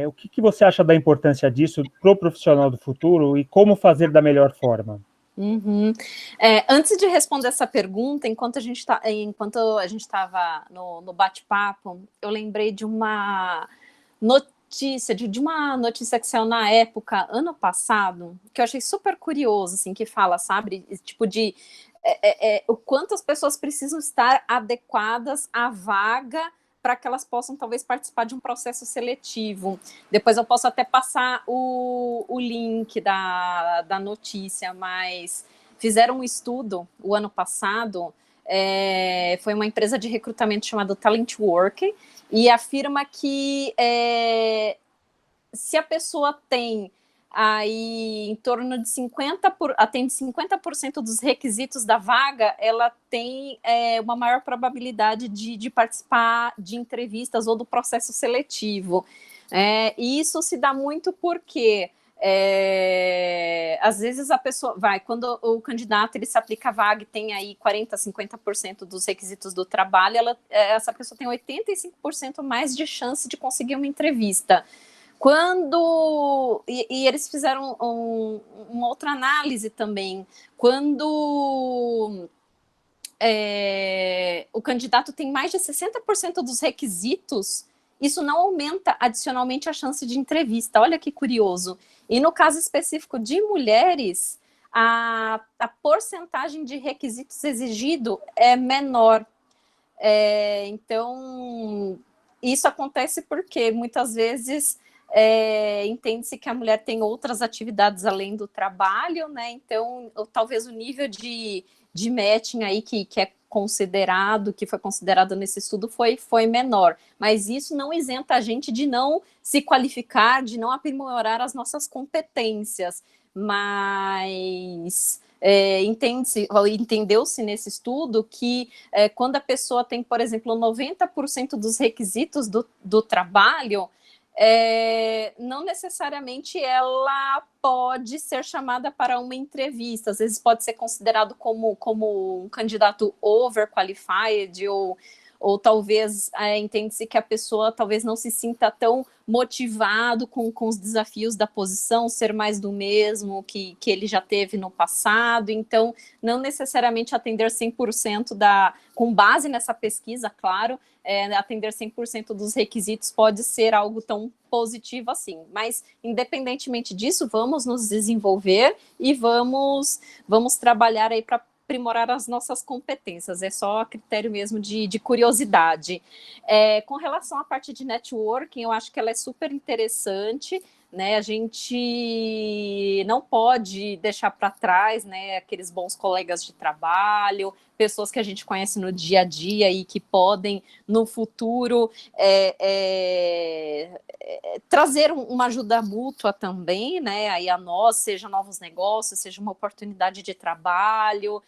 o que você acha da importância disso para o profissional do futuro e como fazer da melhor forma? Uhum. Antes de responder essa pergunta, enquanto a gente estava no bate-papo, eu lembrei de uma notícia, de uma notícia que saiu na época, ano passado, que eu achei super curioso, assim, que fala, sabe, tipo de o quanto as pessoas precisam estar adequadas à vaga para que elas possam, talvez, participar de um processo seletivo. Depois eu posso até passar o link da notícia, mas fizeram um estudo o ano passado, foi uma empresa de recrutamento chamada Talent Work, e afirma que se a pessoa tem aí em torno de 50% dos requisitos da vaga, ela tem uma maior probabilidade de participar de entrevistas ou do processo seletivo. E isso se dá muito porque às vezes a pessoa quando o candidato ele se aplica a vaga e tem aí 40%, 50% dos requisitos do trabalho, essa pessoa tem 85% mais de chance de conseguir uma entrevista. E eles fizeram uma outra análise também, quando o candidato tem mais de 60% dos requisitos, isso não aumenta adicionalmente a chance de entrevista. Olha que curioso. E no caso específico de mulheres, a porcentagem de requisitos exigido é menor. Então, isso acontece porque muitas vezes entende-se que a mulher tem outras atividades além do trabalho, né? Então, talvez o nível de matching aí que foi considerado nesse estudo foi menor, mas isso não isenta a gente de não se qualificar, de não aprimorar as nossas competências, mas entendeu-se nesse estudo que quando a pessoa tem, por exemplo, 90% dos requisitos do trabalho, não necessariamente ela pode ser chamada para uma entrevista, às vezes pode ser considerado como um candidato overqualified, ou talvez entende-se que a pessoa talvez não se sinta tão motivado com os desafios da posição, ser mais do mesmo que ele já teve no passado, então não necessariamente atender 100% com base nessa pesquisa, claro, atender 100% dos requisitos pode ser algo tão positivo assim, mas independentemente disso, vamos nos desenvolver e vamos trabalhar aí para aprimorar as nossas competências, é só a critério mesmo de curiosidade. Com relação à parte de networking, eu acho que ela é super interessante, né? A gente não pode deixar para trás, né, aqueles bons colegas de trabalho, pessoas que a gente conhece no dia a dia e que podem, no futuro, trazer uma ajuda mútua também, né, aí a nós, seja novos negócios, seja uma oportunidade de trabalho,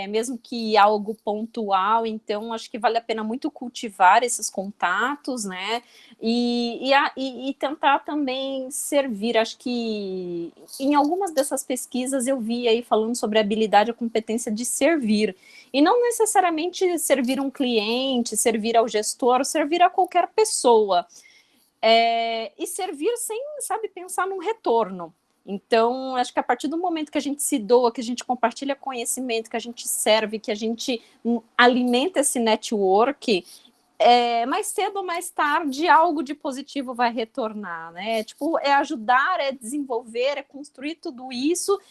mesmo que algo pontual, então acho que vale a pena muito cultivar esses contatos, né, e tentar também servir. Acho que em algumas dessas pesquisas eu vi aí falando sobre a habilidade e a competência de servir, e não necessariamente servir um cliente, servir ao gestor, servir a qualquer pessoa, e servir sem, sabe, pensar num retorno. Então, acho que a partir do momento que a gente se doa, que a gente compartilha conhecimento, que a gente serve, que a gente alimenta esse network, mais cedo ou mais tarde algo de positivo vai retornar, né? Tipo, ajudar, desenvolver, construir tudo isso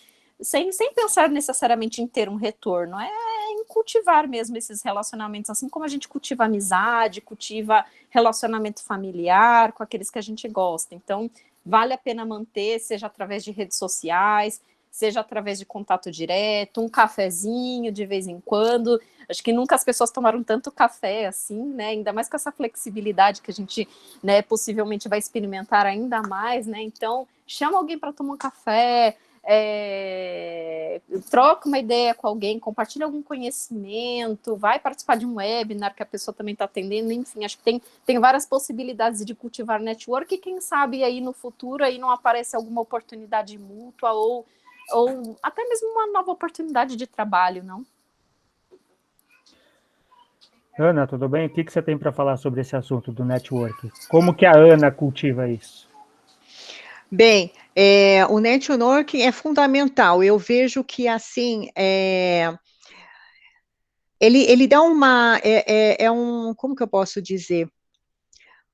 sem pensar necessariamente em ter um retorno, em cultivar mesmo esses relacionamentos, assim como a gente cultiva amizade, cultiva relacionamento familiar com aqueles que a gente gosta. Então, vale a pena manter, seja através de redes sociais, seja através de contato direto, um cafezinho de vez em quando. Acho que nunca as pessoas tomaram tanto café assim, né? Ainda mais com essa flexibilidade que a gente, né, possivelmente vai experimentar ainda mais, né? Então, chama alguém para tomar um café, troca uma ideia com alguém, compartilha algum conhecimento, vai participar de um webinar que a pessoa também está atendendo, enfim, acho que tem várias possibilidades de cultivar network, e quem sabe aí no futuro aí não aparece alguma oportunidade mútua ou até mesmo uma nova oportunidade de trabalho, não? Ana, tudo bem? O que você tem para falar sobre esse assunto do network? Como que a Ana cultiva isso? Bem, o networking é fundamental. Eu vejo que, assim, ele dá como que eu posso dizer?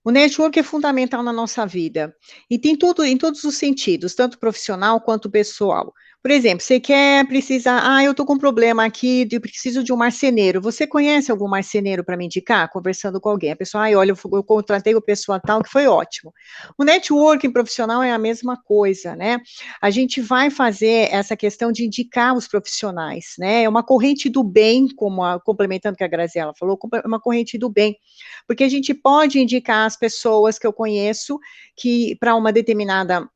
O network é fundamental na nossa vida, e tem tudo em todos os sentidos, tanto profissional quanto pessoal. Por exemplo, você precisa, eu estou com um problema aqui, eu preciso de um marceneiro. Você conhece algum marceneiro para me indicar? Conversando com alguém. A pessoa, olha, eu contratei o pessoa tal, que foi ótimo. O networking profissional é a mesma coisa, né? A gente vai fazer essa questão de indicar os profissionais, né? É uma corrente do bem, complementando o que a Graziela falou, uma corrente do bem, porque a gente pode indicar as pessoas que eu conheço que para uma determinada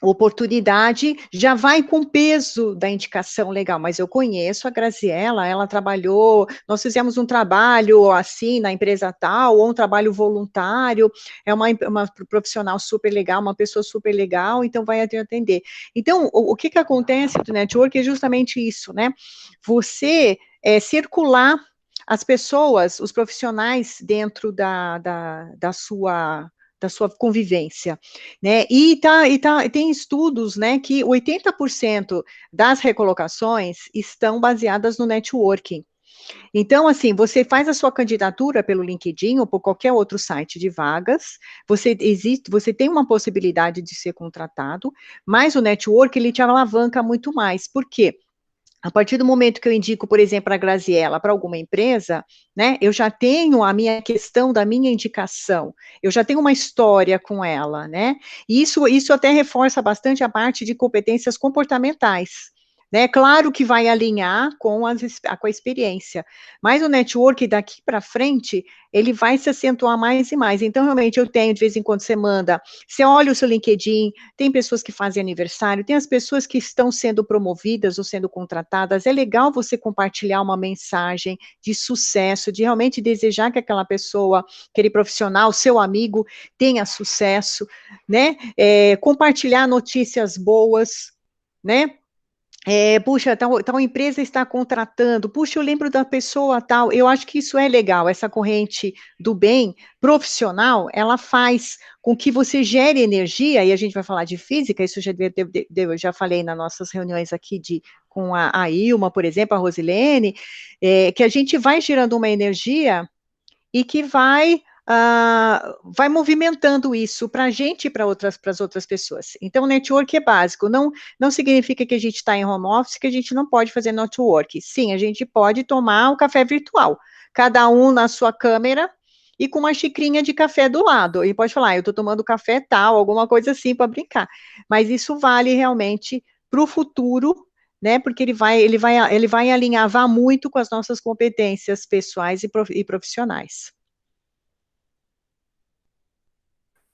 oportunidade, já vai com peso da indicação legal, mas eu conheço a Graziela, ela trabalhou, nós fizemos um trabalho assim na empresa tal, ou um trabalho voluntário, é uma profissional super legal, uma pessoa super legal, então vai atender. Então, o que acontece do network é justamente isso, né? Você circular as pessoas, os profissionais dentro da sua convivência, né? E tem estudos, né, que 80% das recolocações estão baseadas no networking. Então, assim, você faz a sua candidatura pelo LinkedIn ou por qualquer outro site de vagas, você tem uma possibilidade de ser contratado, mas o network, ele te alavanca muito mais. Por quê? A partir do momento que eu indico, por exemplo, a Graziela para alguma empresa, né, eu já tenho a minha questão da minha indicação, eu já tenho uma história com ela, né, e isso até reforça bastante a parte de competências comportamentais, né, claro que vai alinhar com a experiência, mas o network daqui para frente, ele vai se acentuar mais e mais. Então, realmente, eu tenho, de vez em quando, você olha o seu LinkedIn, tem pessoas que fazem aniversário, tem as pessoas que estão sendo promovidas ou sendo contratadas, é legal você compartilhar uma mensagem de sucesso, de realmente desejar que aquela pessoa, aquele profissional, seu amigo, tenha sucesso, né, compartilhar notícias boas, né, puxa, tal empresa está contratando, puxa, eu lembro da pessoa tal, eu acho que isso é legal, essa corrente do bem profissional, ela faz com que você gere energia, e a gente vai falar de física, isso eu já falei nas nossas reuniões aqui com a Ilma, por exemplo, a Rosilene, que a gente vai gerando uma energia e que vai movimentando isso para a gente e para as outras pessoas. Então, network é básico, não significa que a gente está em home office, que a gente não pode fazer network. Sim, a gente pode tomar o café virtual, cada um na sua câmera e com uma xicrinha de café do lado, e pode falar, eu estou tomando café tal, alguma coisa assim para brincar, mas isso vale realmente para o futuro, né, porque ele vai alinhavar muito com as nossas competências pessoais e profissionais.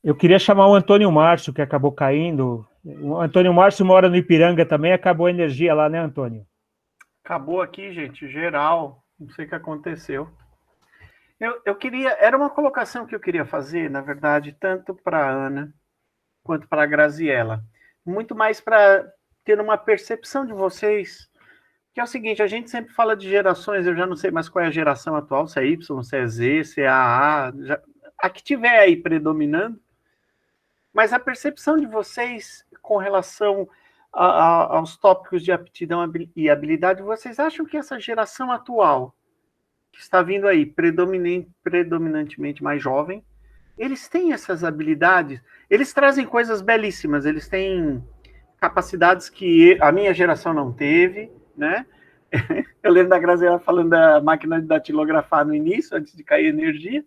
Eu queria chamar o Antônio Márcio, que acabou caindo. O Antônio Márcio mora no Ipiranga também, acabou a energia lá, né, Antônio? Acabou aqui, gente, geral, não sei o que aconteceu. Eu queria, era uma colocação que eu queria fazer, na verdade, tanto para a Ana quanto para a Graziela. Muito mais para ter uma percepção de vocês, que é o seguinte, a gente sempre fala de gerações, eu já não sei mais qual é a geração atual, se é Y, se é Z, se é AA, a que tiver aí predominando, mas a percepção de vocês com relação aos tópicos de aptidão e habilidade, vocês acham que essa geração atual, que está vindo aí, predominantemente mais jovem, eles têm essas habilidades, eles trazem coisas belíssimas, eles têm capacidades que a minha geração não teve, né? Eu lembro da Graziela falando da máquina de datilografar no início, antes de cair energia,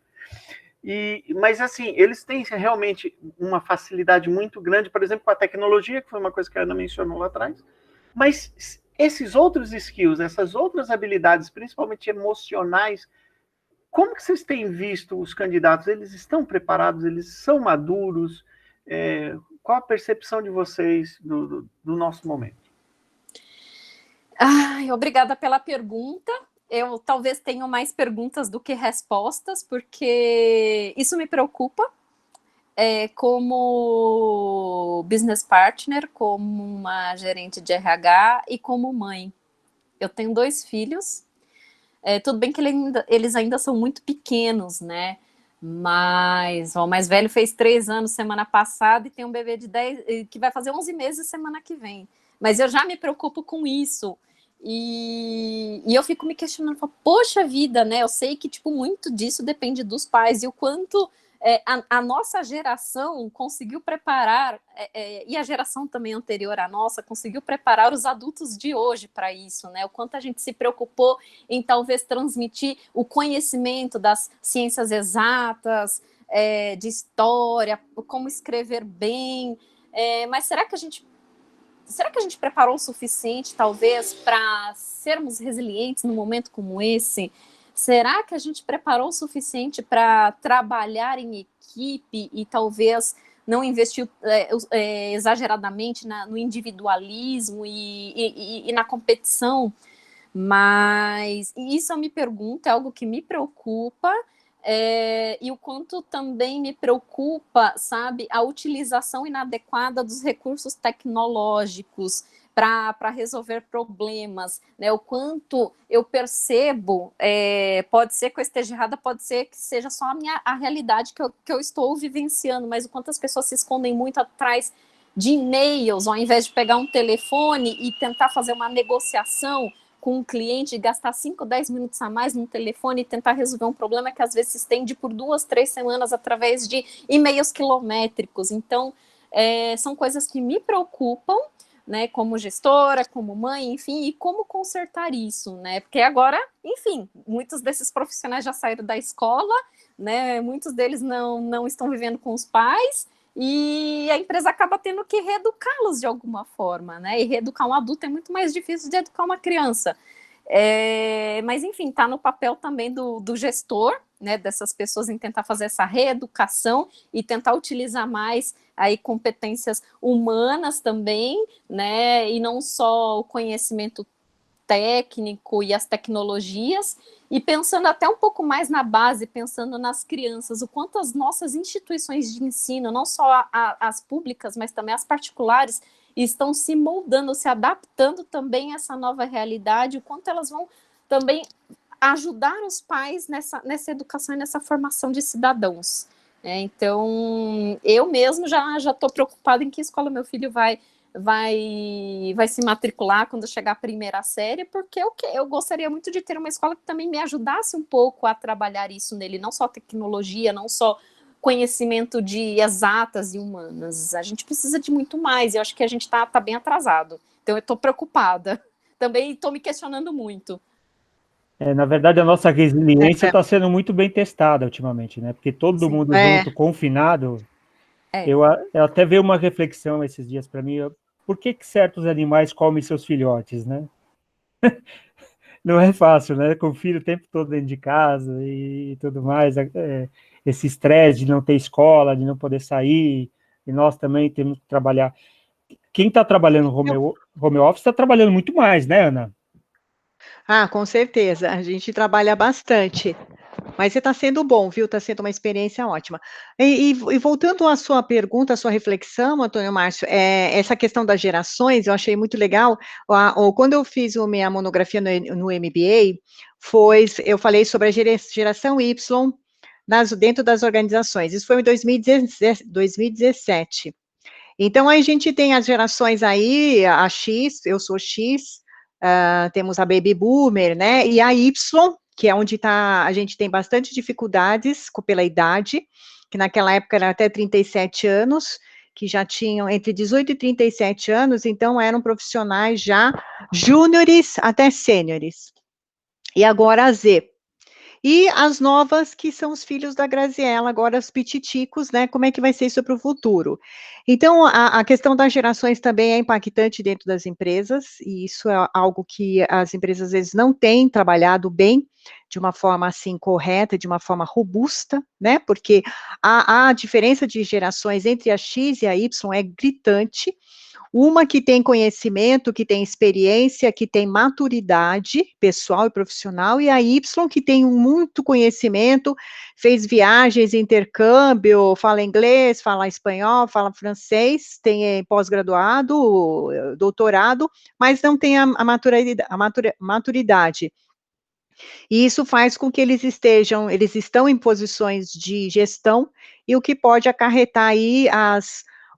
mas assim, eles têm realmente uma facilidade muito grande, por exemplo, com a tecnologia, que foi uma coisa que a Ana mencionou lá atrás, Mas esses outros skills, essas outras habilidades, principalmente emocionais, como que vocês têm visto os candidatos? Eles estão preparados? Eles são maduros? Qual a percepção de vocês do nosso momento? Obrigada pela pergunta. Eu talvez tenha mais perguntas do que respostas, porque isso me preocupa. Como business partner, como uma gerente de RH e como mãe. Eu tenho 2 filhos, tudo bem que eles ainda são muito pequenos, né? Mas o mais velho fez 3 anos semana passada e tem um bebê de 10, que vai fazer 11 meses semana que vem. Mas eu já me preocupo com isso. E eu fico me questionando, poxa vida, né? Eu sei que muito disso depende dos pais e o quanto a nossa geração conseguiu preparar, e a geração também anterior à nossa, conseguiu preparar os adultos de hoje para isso, né? O quanto a gente se preocupou em talvez transmitir o conhecimento das ciências exatas, de história, como escrever bem, mas será que a gente preparou o suficiente, talvez, para sermos resilientes num momento como esse? Será que a gente preparou o suficiente para trabalhar em equipe e talvez não investiu exageradamente no individualismo e na competição? Mas isso eu me pergunto, é algo que me preocupa, e o quanto também me preocupa, sabe, a utilização inadequada dos recursos tecnológicos para resolver problemas, né? O quanto eu percebo, pode ser que eu esteja errada, pode ser que seja só a realidade que eu estou vivenciando, mas o quanto as pessoas se escondem muito atrás de e-mails, ao invés de pegar um telefone e tentar fazer uma negociação com um cliente, gastar 5, 10 minutos a mais no telefone e tentar resolver um problema que às vezes se estende por 2, 3 semanas através de e-mails quilométricos. Então, são coisas que me preocupam, né, como gestora, como mãe, enfim, e como consertar isso, né, porque agora, enfim, muitos desses profissionais já saíram da escola, né, muitos deles não estão vivendo com os pais, e a empresa acaba tendo que reeducá-los de alguma forma, né, e reeducar um adulto é muito mais difícil de educar uma criança, mas enfim, está no papel também do gestor, né, dessas pessoas em tentar fazer essa reeducação e tentar utilizar mais aí competências humanas também, né, e não só o conhecimento técnico e as tecnologias, e pensando até um pouco mais na base, pensando nas crianças, o quanto as nossas instituições de ensino, não só as públicas, mas também as particulares, estão se moldando, se adaptando também a essa nova realidade, o quanto elas vão também ajudar os pais nessa educação e nessa formação de cidadãos. Então, eu mesmo já estou preocupada em que escola meu filho vai se matricular quando chegar a primeira série, porque eu gostaria muito de ter uma escola que também me ajudasse um pouco a trabalhar isso nele, não só tecnologia, não só conhecimento de exatas e humanas. A gente precisa de muito mais, e eu acho que a gente está bem atrasado. Então, eu estou preocupada. Também estou me questionando muito. Na verdade, a nossa resiliência está sendo muito bem testada ultimamente, né? Porque todo mundo junto, confinado. Eu até veio uma reflexão esses dias para mim. Por que certos animais comem seus filhotes, né? Não é fácil, né? Com o filho o tempo todo dentro de casa e tudo mais. Esse estresse de não ter escola, de não poder sair. E nós também temos que trabalhar. Quem está trabalhando home office está trabalhando muito mais, né, Ana? Com certeza, a gente trabalha bastante, mas você está sendo bom, viu? Está sendo uma experiência ótima. E voltando à sua pergunta, à sua reflexão, Antônio Márcio, essa questão das gerações, eu achei muito legal. Quando eu fiz a minha monografia no MBA, eu falei sobre a geração Y dentro das organizações. Isso foi em 2017. Então, a gente tem as gerações aí, a X, eu sou X, temos a Baby Boomer, né, e a Y, que é onde a gente tem bastante dificuldades pela idade, que naquela época era até 37 anos, que já tinham entre 18 e 37 anos, então eram profissionais já júniores até sêniores. E agora a Z. e as novas, que são os filhos da Graziella, agora os pititicos, né? Como é que vai ser isso para o futuro? Então, a questão das gerações também é impactante dentro das empresas, e isso é algo que as empresas, às vezes, não têm trabalhado bem, de uma forma, assim, correta, de uma forma robusta, né? Porque a diferença de gerações entre a X e a Y é gritante. Uma que tem conhecimento, que tem experiência, que tem maturidade pessoal e profissional, e a Y que tem muito conhecimento, fez viagens, intercâmbio, fala inglês, fala espanhol, fala francês, tem pós-graduado, doutorado, mas não tem a maturidade. E isso faz com que eles estão em posições de gestão, e o que pode acarretar aí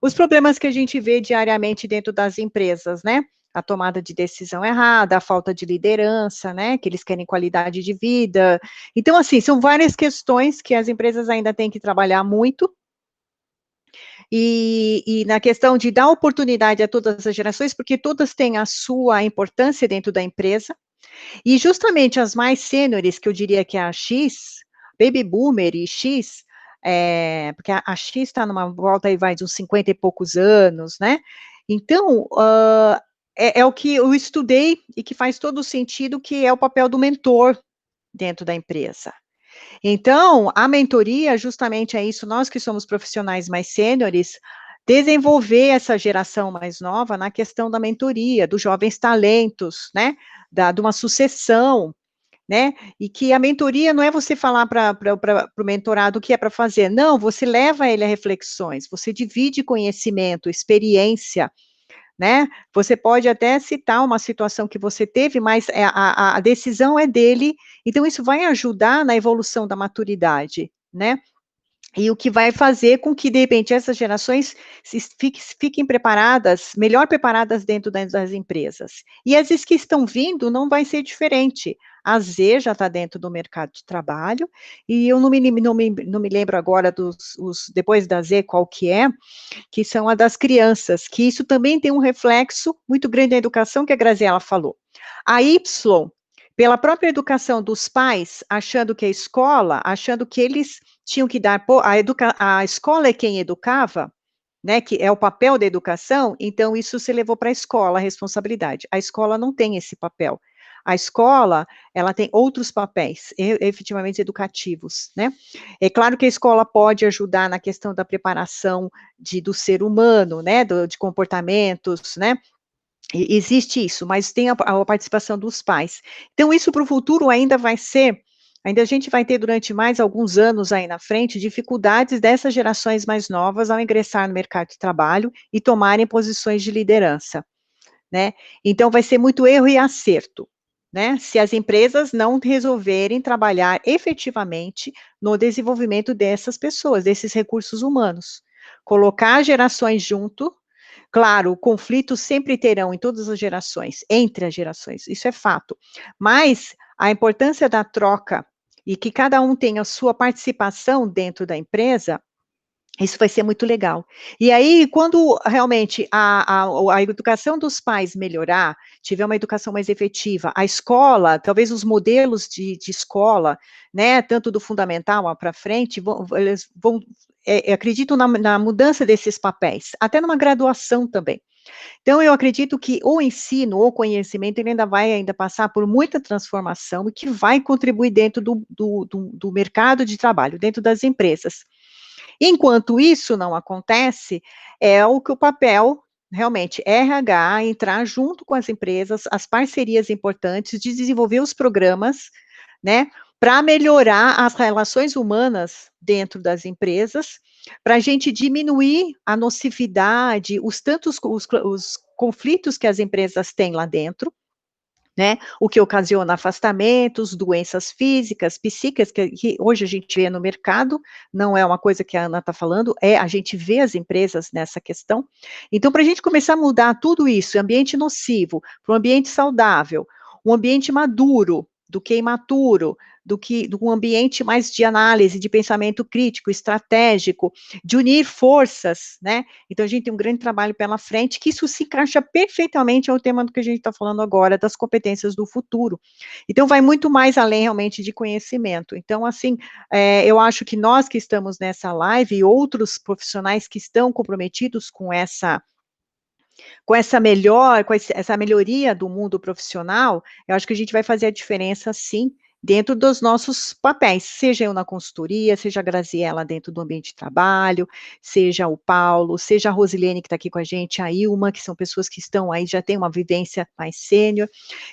os problemas que a gente vê diariamente dentro das empresas, né? A tomada de decisão errada, a falta de liderança, né? Que eles querem qualidade de vida. Então, assim, são várias questões que as empresas ainda têm que trabalhar muito. E na questão de dar oportunidade a todas as gerações, porque todas têm a sua importância dentro da empresa. E justamente as mais sêniores, que eu diria que é a X, Baby Boomer e X, porque a X está numa volta aí, vai de uns 50 e poucos anos, né? Então, é o que eu estudei e que faz todo sentido, que é o papel do mentor dentro da empresa. Então, a mentoria justamente é isso, nós que somos profissionais mais sêniores, desenvolver essa geração mais nova na questão da mentoria, dos jovens talentos, né, de uma sucessão, né, e que a mentoria não é você falar para o mentorado o que é para fazer, não, você leva ele a reflexões, você divide conhecimento, experiência, né, você pode até citar uma situação que você teve, mas a decisão é dele, então isso vai ajudar na evolução da maturidade, né, e o que vai fazer com que, de repente, essas gerações fiquem preparadas, melhor preparadas dentro das empresas. E as que estão vindo não vai ser diferente. A Z já está dentro do mercado de trabalho, e eu não me lembro agora depois da Z qual que são a das crianças, que isso também tem um reflexo muito grande na educação, que a Graziella falou. A Y, pela própria educação dos pais, achando que a escola, achando que eles tinham que dar, a escola é quem educava, né, que é o papel da educação, então isso se levou para a escola, a responsabilidade. A escola não tem esse papel. A escola, ela tem outros papéis, efetivamente educativos, né? É claro que a escola pode ajudar na questão da preparação do ser humano, né, de comportamentos, né? Existe isso, mas tem a participação dos pais. Então, isso para o futuro ainda a gente vai ter durante mais alguns anos aí na frente, dificuldades dessas gerações mais novas ao ingressar no mercado de trabalho e tomarem posições de liderança, né? Então, vai ser muito erro e acerto, né? Se as empresas não resolverem trabalhar efetivamente no desenvolvimento dessas pessoas, desses recursos humanos. Colocar gerações junto. Claro, conflitos sempre terão em todas as gerações, entre as gerações, isso é fato. Mas a importância da troca e que cada um tenha a sua participação dentro da empresa, isso vai ser muito legal. E aí, quando realmente a educação dos pais melhorar, tiver uma educação mais efetiva, a escola, talvez os modelos de escola, né, tanto do fundamental para frente, eles vão acredito na mudança desses papéis, até numa graduação também. Então, eu acredito que o ensino, o conhecimento, ele ainda vai passar por muita transformação e que vai contribuir dentro do mercado de trabalho, dentro das empresas. Enquanto isso não acontece, é o que o papel, realmente, RH, entrar junto com as empresas, as parcerias importantes, de desenvolver os programas, né, para melhorar as relações humanas dentro das empresas, para a gente diminuir a nocividade, os conflitos que as empresas têm lá dentro, né, o que ocasiona afastamentos, doenças físicas, psíquicas, que hoje a gente vê no mercado, não é uma coisa que a Ana está falando, a gente vê as empresas nessa questão. Então, para a gente começar a mudar tudo isso, ambiente nocivo, para um ambiente saudável, um ambiente maduro, do que imaturo, do um ambiente mais de análise, de pensamento crítico, estratégico, de unir forças, né? Então, a gente tem um grande trabalho pela frente, que isso se encaixa perfeitamente ao tema do que a gente está falando agora, das competências do futuro. Então, vai muito mais além, realmente, de conhecimento. Então, assim, eu acho que nós que estamos nessa live e outros profissionais que estão comprometidos com essa melhoria do mundo profissional, eu acho que a gente vai fazer a diferença, sim, dentro dos nossos papéis, seja eu na consultoria, seja a Graziela dentro do ambiente de trabalho, seja o Paulo, seja a Rosilene que está aqui com a gente, a Ilma, que são pessoas que estão aí, já têm uma vivência mais sênior.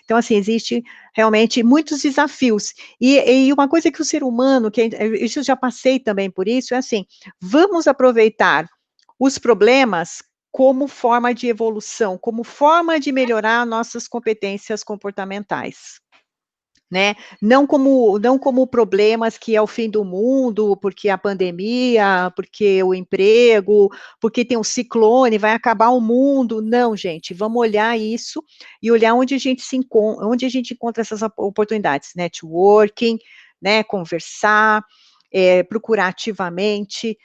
Então, assim, existe realmente muitos desafios. E uma coisa que o ser humano, isso eu já passei também por isso, é assim, vamos aproveitar os problemas como forma de evolução, como forma de melhorar nossas competências comportamentais, né? Não como problemas que é o fim do mundo, porque a pandemia, porque o emprego, porque tem um ciclone, vai acabar o mundo. Não, gente, vamos olhar isso e olhar onde a gente encontra essas oportunidades, networking, né? Conversar, procurar ativamente,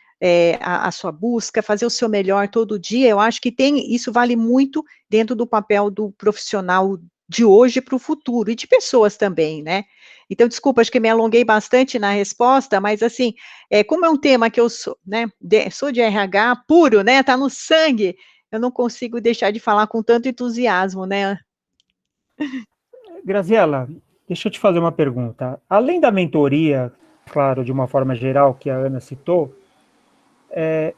a sua busca, fazer o seu melhor todo dia. Eu acho que isso vale muito dentro do papel do profissional de hoje para o futuro, e de pessoas também, né? Então, desculpa, acho que me alonguei bastante na resposta, mas assim, como é um tema que eu sou, né, sou de RH puro, né, tá no sangue, eu não consigo deixar de falar com tanto entusiasmo, né? Graziela, deixa eu te fazer uma pergunta. Além da mentoria, claro, de uma forma geral, que a Ana citou,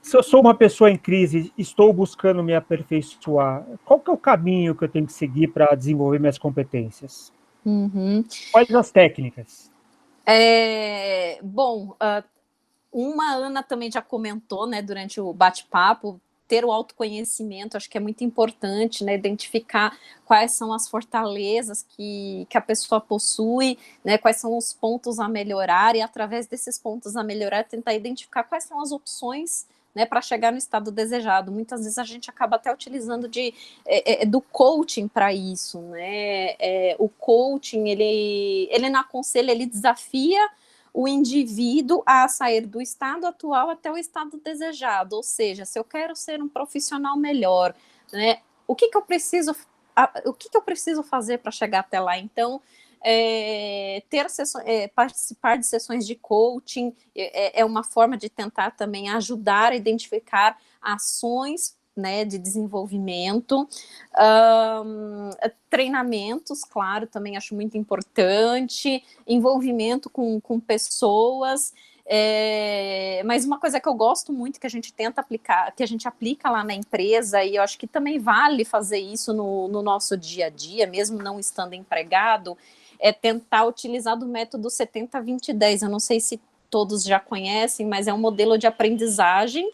se eu sou uma pessoa em crise, estou buscando me aperfeiçoar, qual que é o caminho que eu tenho que seguir para desenvolver minhas competências? Uhum. Quais as técnicas? Bom, uma Ana também já comentou, né, durante o bate-papo, ter o autoconhecimento, acho que é muito importante, né, identificar quais são as fortalezas que a pessoa possui, né, quais são os pontos a melhorar, e através desses pontos a melhorar, tentar identificar quais são as opções, né, para chegar no estado desejado. Muitas vezes a gente acaba até utilizando do coaching para isso, né, o coaching, ele não aconselha, ele desafia o indivíduo a sair do estado atual até o estado desejado, ou seja, se eu quero ser um profissional melhor, né, o que eu preciso fazer para chegar até lá? Então, participar de sessões de coaching é uma forma de tentar também ajudar a identificar ações, né, de desenvolvimento, treinamentos, claro, também acho muito importante, envolvimento com pessoas, mas uma coisa que eu gosto muito, que a gente tenta aplicar, que a gente aplica lá na empresa, e eu acho que também vale fazer isso no nosso dia a dia, mesmo não estando empregado, é tentar utilizar do método 70-20-10, eu não sei se todos já conhecem, mas é um modelo de aprendizagem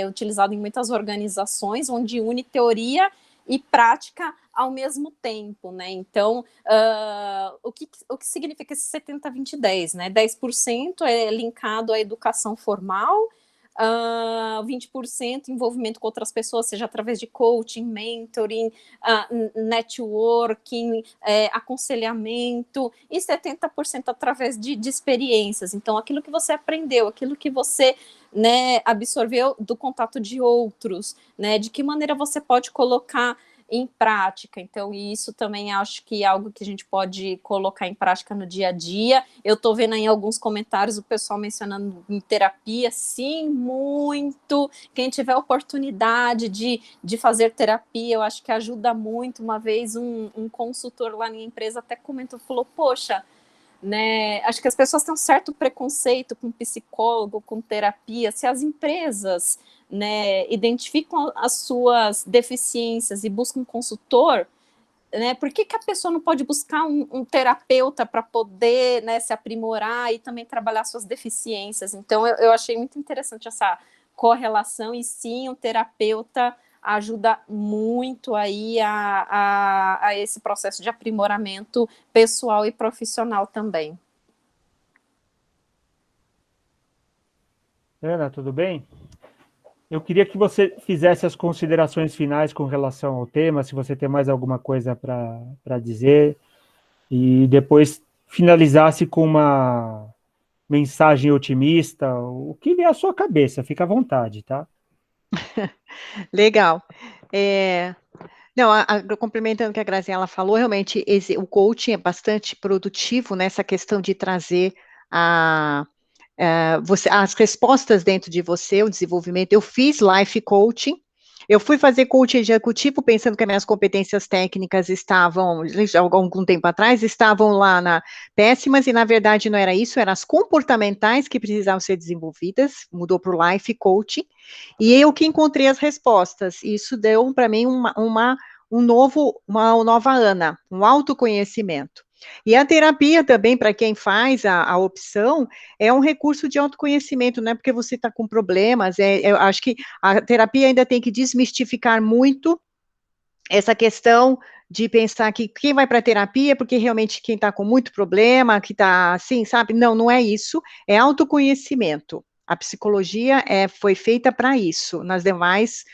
utilizado em muitas organizações, onde une teoria e prática ao mesmo tempo, né? Então, o que significa esse 70-20-10, né? 10% é linkado à educação formal, 20% envolvimento com outras pessoas, seja através de coaching, mentoring, networking, aconselhamento, e 70% através de experiências. Então, aquilo que você aprendeu, aquilo que você, né, absorveu do contato de outros, né, de que maneira você pode colocar em prática. Então, isso também acho que é algo que a gente pode colocar em prática no dia a dia. Eu estou vendo aí alguns comentários o pessoal mencionando em terapia, sim, muito. Quem tiver oportunidade de fazer terapia, eu acho que ajuda muito. Uma vez um consultor lá na minha empresa até comentou, falou, poxa, né, acho que as pessoas têm um certo preconceito com psicólogo, com terapia. Se as empresas, né, identificam as suas deficiências e buscam um consultor, né, por que a pessoa não pode buscar um terapeuta para poder, né, se aprimorar e também trabalhar suas deficiências? Então, eu achei muito interessante essa correlação, e sim, o terapeuta ajuda muito aí a esse processo de aprimoramento pessoal e profissional também. Ana, tudo bem? Eu queria que você fizesse as considerações finais com relação ao tema, se você tem mais alguma coisa para dizer, e depois finalizasse com uma mensagem otimista, o que vier à sua cabeça, fica à vontade, tá? Legal. Não, complementando o que a Graziela falou, realmente o coaching é bastante produtivo nessa questão de trazer as respostas dentro de você, o desenvolvimento. Eu fiz life coaching, eu fui fazer coaching executivo pensando que as minhas competências técnicas estavam, já há algum tempo atrás, estavam lá péssimas, e na verdade não era isso, eram as comportamentais que precisavam ser desenvolvidas, mudou para o life coaching, e eu que encontrei as respostas. Isso deu para mim uma nova Ana, um autoconhecimento. E a terapia também, para quem faz a opção, é um recurso de autoconhecimento, não é porque você está com problemas, eu acho que a terapia ainda tem que desmistificar muito essa questão de pensar que quem vai para a terapia é porque realmente quem está com muito problema, que está assim, sabe? Não, não é isso, é autoconhecimento. A psicologia foi feita para isso, nas demais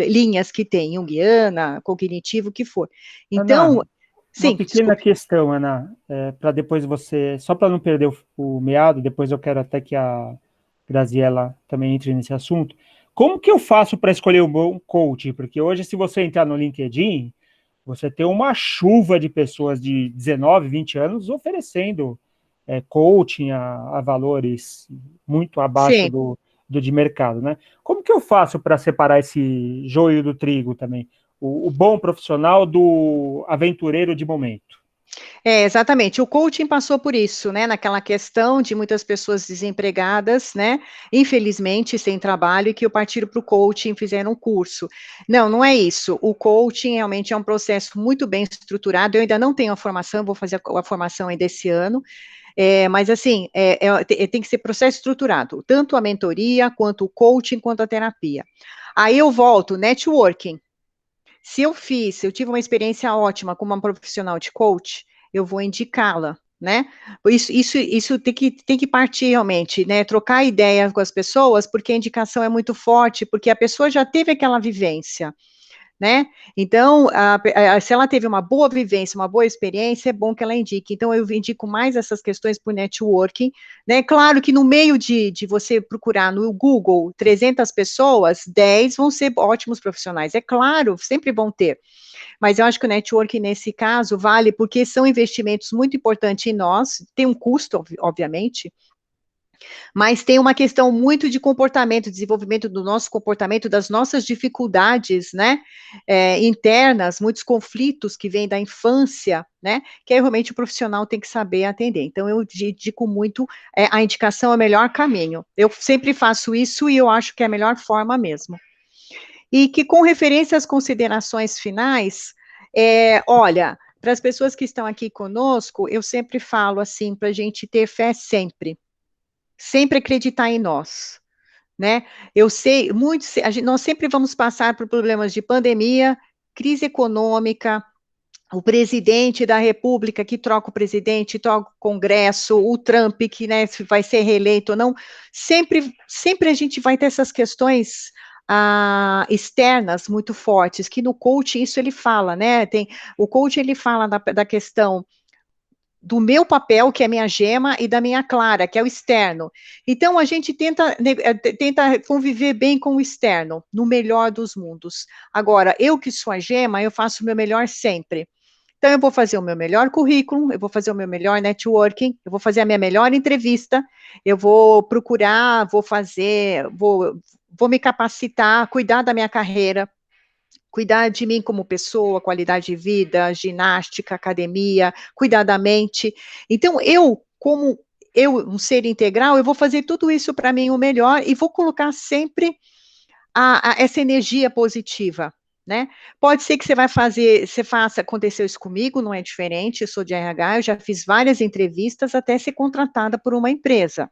linhas que tem, junguiana, cognitivo, o que for. Então, Ana, sim, uma pequena questão, Ana, para depois você, só para não perder o meado, depois eu quero até que a Graziela também entre nesse assunto. Como que eu faço para escolher um bom coach? Porque hoje, se você entrar no LinkedIn, você tem uma chuva de pessoas de 19, 20 anos oferecendo coaching a valores muito abaixo sim. do de mercado, né? Como que eu faço para separar esse joio do trigo também? O bom profissional do aventureiro de momento. Exatamente. O coaching passou por isso, né? Naquela questão de muitas pessoas desempregadas, né? Infelizmente, sem trabalho, e que partiram para o coaching, fizeram um curso. Não, não é isso. O coaching realmente é um processo muito bem estruturado. Eu ainda não tenho a formação, vou fazer a formação ainda esse ano. Mas assim, tem que ser processo estruturado, tanto a mentoria, quanto o coaching, quanto a terapia. Aí eu volto, networking. Se eu tive uma experiência ótima com uma profissional de coach, eu vou indicá-la, né? Isso tem que partir realmente, né? Trocar ideia com as pessoas, porque a indicação é muito forte, porque a pessoa já teve aquela vivência, né? Então, se ela teve uma boa vivência, uma boa experiência, é bom que ela indique. Então, eu indico mais essas questões por networking, né? Claro que no meio de você procurar no Google 300 pessoas, 10 vão ser ótimos profissionais. É claro, sempre vão ter. Mas eu acho que o networking, nesse caso, vale porque são investimentos muito importantes em nós, tem um custo, obviamente, mas tem uma questão muito de comportamento, desenvolvimento do nosso comportamento, das nossas dificuldades, né, internas, muitos conflitos que vêm da infância, né, que aí realmente o profissional tem que saber atender. Então, eu indico muito, a indicação é o melhor caminho. Eu sempre faço isso e eu acho que é a melhor forma mesmo. E que, com referência às considerações finais, olha, para as pessoas que estão aqui conosco, eu sempre falo assim, para a gente ter fé sempre acreditar em nós, né? Eu sei, nós sempre vamos passar por problemas de pandemia, crise econômica, o presidente da República que troca o presidente, troca o Congresso, o Trump que, né, vai ser reeleito ou não, sempre a gente vai ter essas questões externas muito fortes, que no coaching isso ele fala, né? O coaching ele fala da questão do meu papel, que é minha gema, e da minha clara, que é o externo. Então, a gente tenta conviver bem com o externo, no melhor dos mundos. Agora, eu que sou a gema, eu faço o meu melhor sempre. Então, eu vou fazer o meu melhor currículo, eu vou fazer o meu melhor networking, eu vou fazer a minha melhor entrevista, eu vou procurar, vou me capacitar, cuidar da minha carreira, cuidar de mim como pessoa, qualidade de vida, ginástica, academia, cuidar da mente. Então, como um ser integral, eu vou fazer tudo isso para mim o melhor e vou colocar sempre essa energia positiva, né? Pode ser que você faça, aconteceu isso comigo, não é diferente, eu sou de RH, eu já fiz várias entrevistas até ser contratada por uma empresa,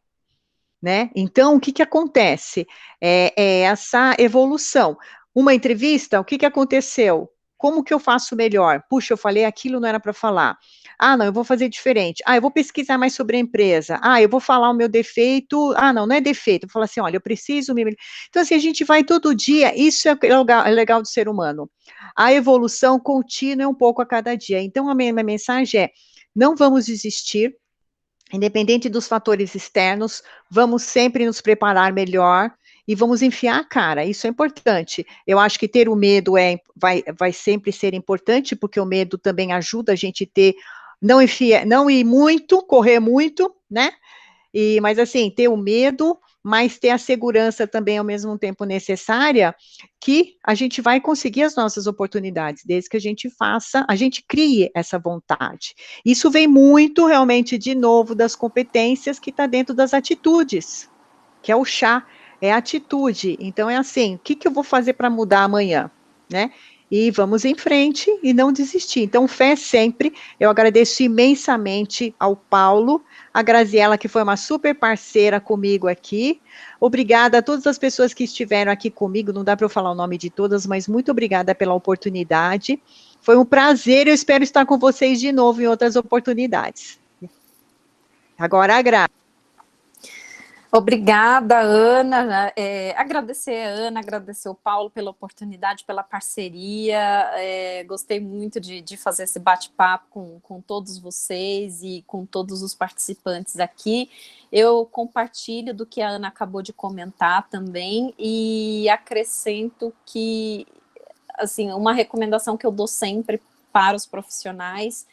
né? Então, o que acontece? É essa evolução. Uma entrevista, o que aconteceu? Como que eu faço melhor? Puxa, eu falei aquilo, não era para falar. Ah, não, eu vou fazer diferente. Ah, eu vou pesquisar mais sobre a empresa. Ah, eu vou falar o meu defeito. Ah, não, não é defeito. Eu vou falar assim, olha, eu preciso me... Então, assim, a gente vai todo dia, isso é legal do ser humano. A evolução contínua é um pouco a cada dia. Então, a minha mensagem é, não vamos desistir, independente dos fatores externos, vamos sempre nos preparar melhor e vamos enfiar a cara, isso é importante. Eu acho que ter o medo vai sempre ser importante, porque o medo também ajuda a gente não ir muito, correr muito, né? Mas assim, ter o medo, mas ter a segurança também ao mesmo tempo necessária, que a gente vai conseguir as nossas oportunidades, desde que a gente crie essa vontade. Isso vem muito, realmente, de novo, das competências que está dentro das atitudes, que é o chá, é a atitude. Então, é assim, o que eu vou fazer para mudar amanhã, né? E vamos em frente e não desistir. Então, fé sempre. Eu agradeço imensamente ao Paulo, a Graziela, que foi uma super parceira comigo aqui. Obrigada a todas as pessoas que estiveram aqui comigo. Não dá para eu falar o nome de todas, mas muito obrigada pela oportunidade. Foi um prazer, eu espero estar com vocês de novo em outras oportunidades. Agora, a Gra. Obrigada, Ana. Agradecer a Ana, agradecer o Paulo pela oportunidade, pela parceria. Gostei muito de fazer esse bate-papo com todos vocês e com todos os participantes aqui. Eu compartilho do que a Ana acabou de comentar também e acrescento que, assim, uma recomendação que eu dou sempre para os profissionais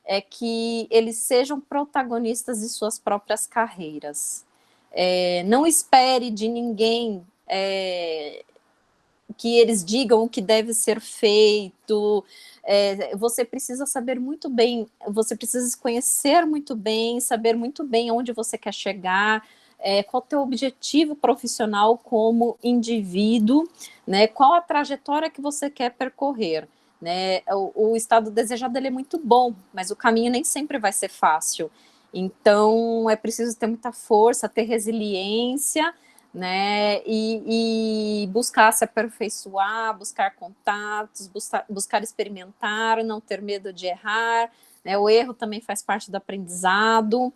é que eles sejam protagonistas de suas próprias carreiras. Não espere de ninguém que eles digam o que deve ser feito. Você precisa saber muito bem, você precisa se conhecer muito bem, saber muito bem onde você quer chegar, qual é o teu objetivo profissional como indivíduo, né? Qual a trajetória que você quer percorrer. Né? O estado desejado ele é muito bom, mas o caminho nem sempre vai ser fácil. Então, é preciso ter muita força, ter resiliência, né, e buscar se aperfeiçoar, buscar contatos, buscar experimentar, não ter medo de errar, né, o erro também faz parte do aprendizado,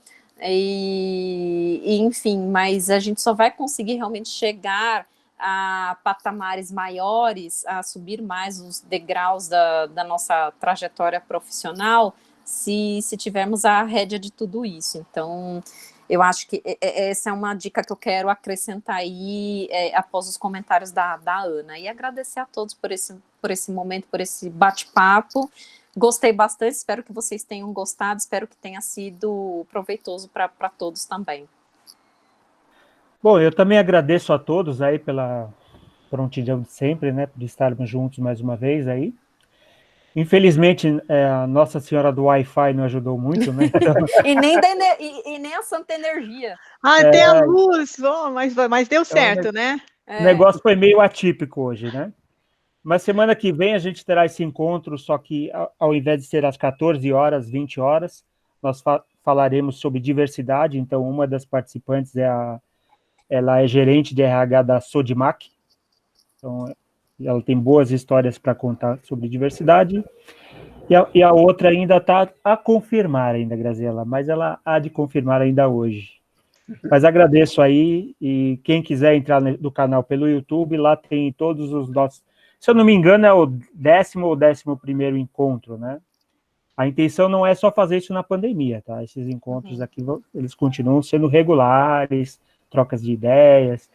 enfim, mas a gente só vai conseguir realmente chegar a patamares maiores, a subir mais os degraus da nossa trajetória profissional, se tivermos a rédea de tudo isso. Então, eu acho que essa é uma dica que eu quero acrescentar aí após os comentários da Ana. E agradecer a todos por esse momento, por esse bate-papo. Gostei bastante, espero que vocês tenham gostado, espero que tenha sido proveitoso para todos também. Bom, eu também agradeço a todos aí pela prontidão de sempre, né, por estarmos juntos mais uma vez aí. Infelizmente, a Nossa Senhora do Wi-Fi não ajudou muito, né? Então... e nem a Santa Energia. Até a luz, mas deu certo, né? O negócio foi meio atípico hoje, né? Mas semana que vem a gente terá esse encontro, só que ao invés de ser às 14 horas, 20 horas, nós falaremos sobre diversidade. Então, uma das participantes ela é gerente de RH da Sodimac. Então, ela tem boas histórias para contar sobre diversidade, e a outra ainda está a confirmar ainda, Graziela, mas ela há de confirmar ainda hoje. Mas agradeço aí, e quem quiser entrar no canal pelo YouTube, lá tem todos os nossos, se eu não me engano, é o 10º ou 11º encontro, né? A intenção não é só fazer isso na pandemia, tá? Esses encontros aqui, eles continuam sendo regulares, trocas de ideias.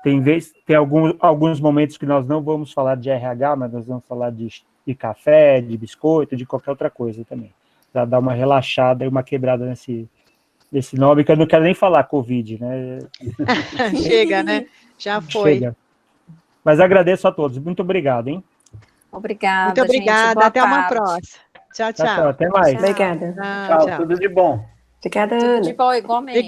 Tem alguns momentos que nós não vamos falar de RH, mas nós vamos falar de café, de biscoito, de qualquer outra coisa também. Para dar uma relaxada e uma quebrada nesse nome, que eu não quero nem falar Covid, né? Chega, né? Já foi. Chega. Mas agradeço a todos. Muito obrigado, hein? Obrigada, muito obrigada. Gente. Até uma próxima. Tchau, tchau. Até mais. Obrigada. Tchau, tudo de bom. Obrigada, Ana. Tudo de bom, igualmente.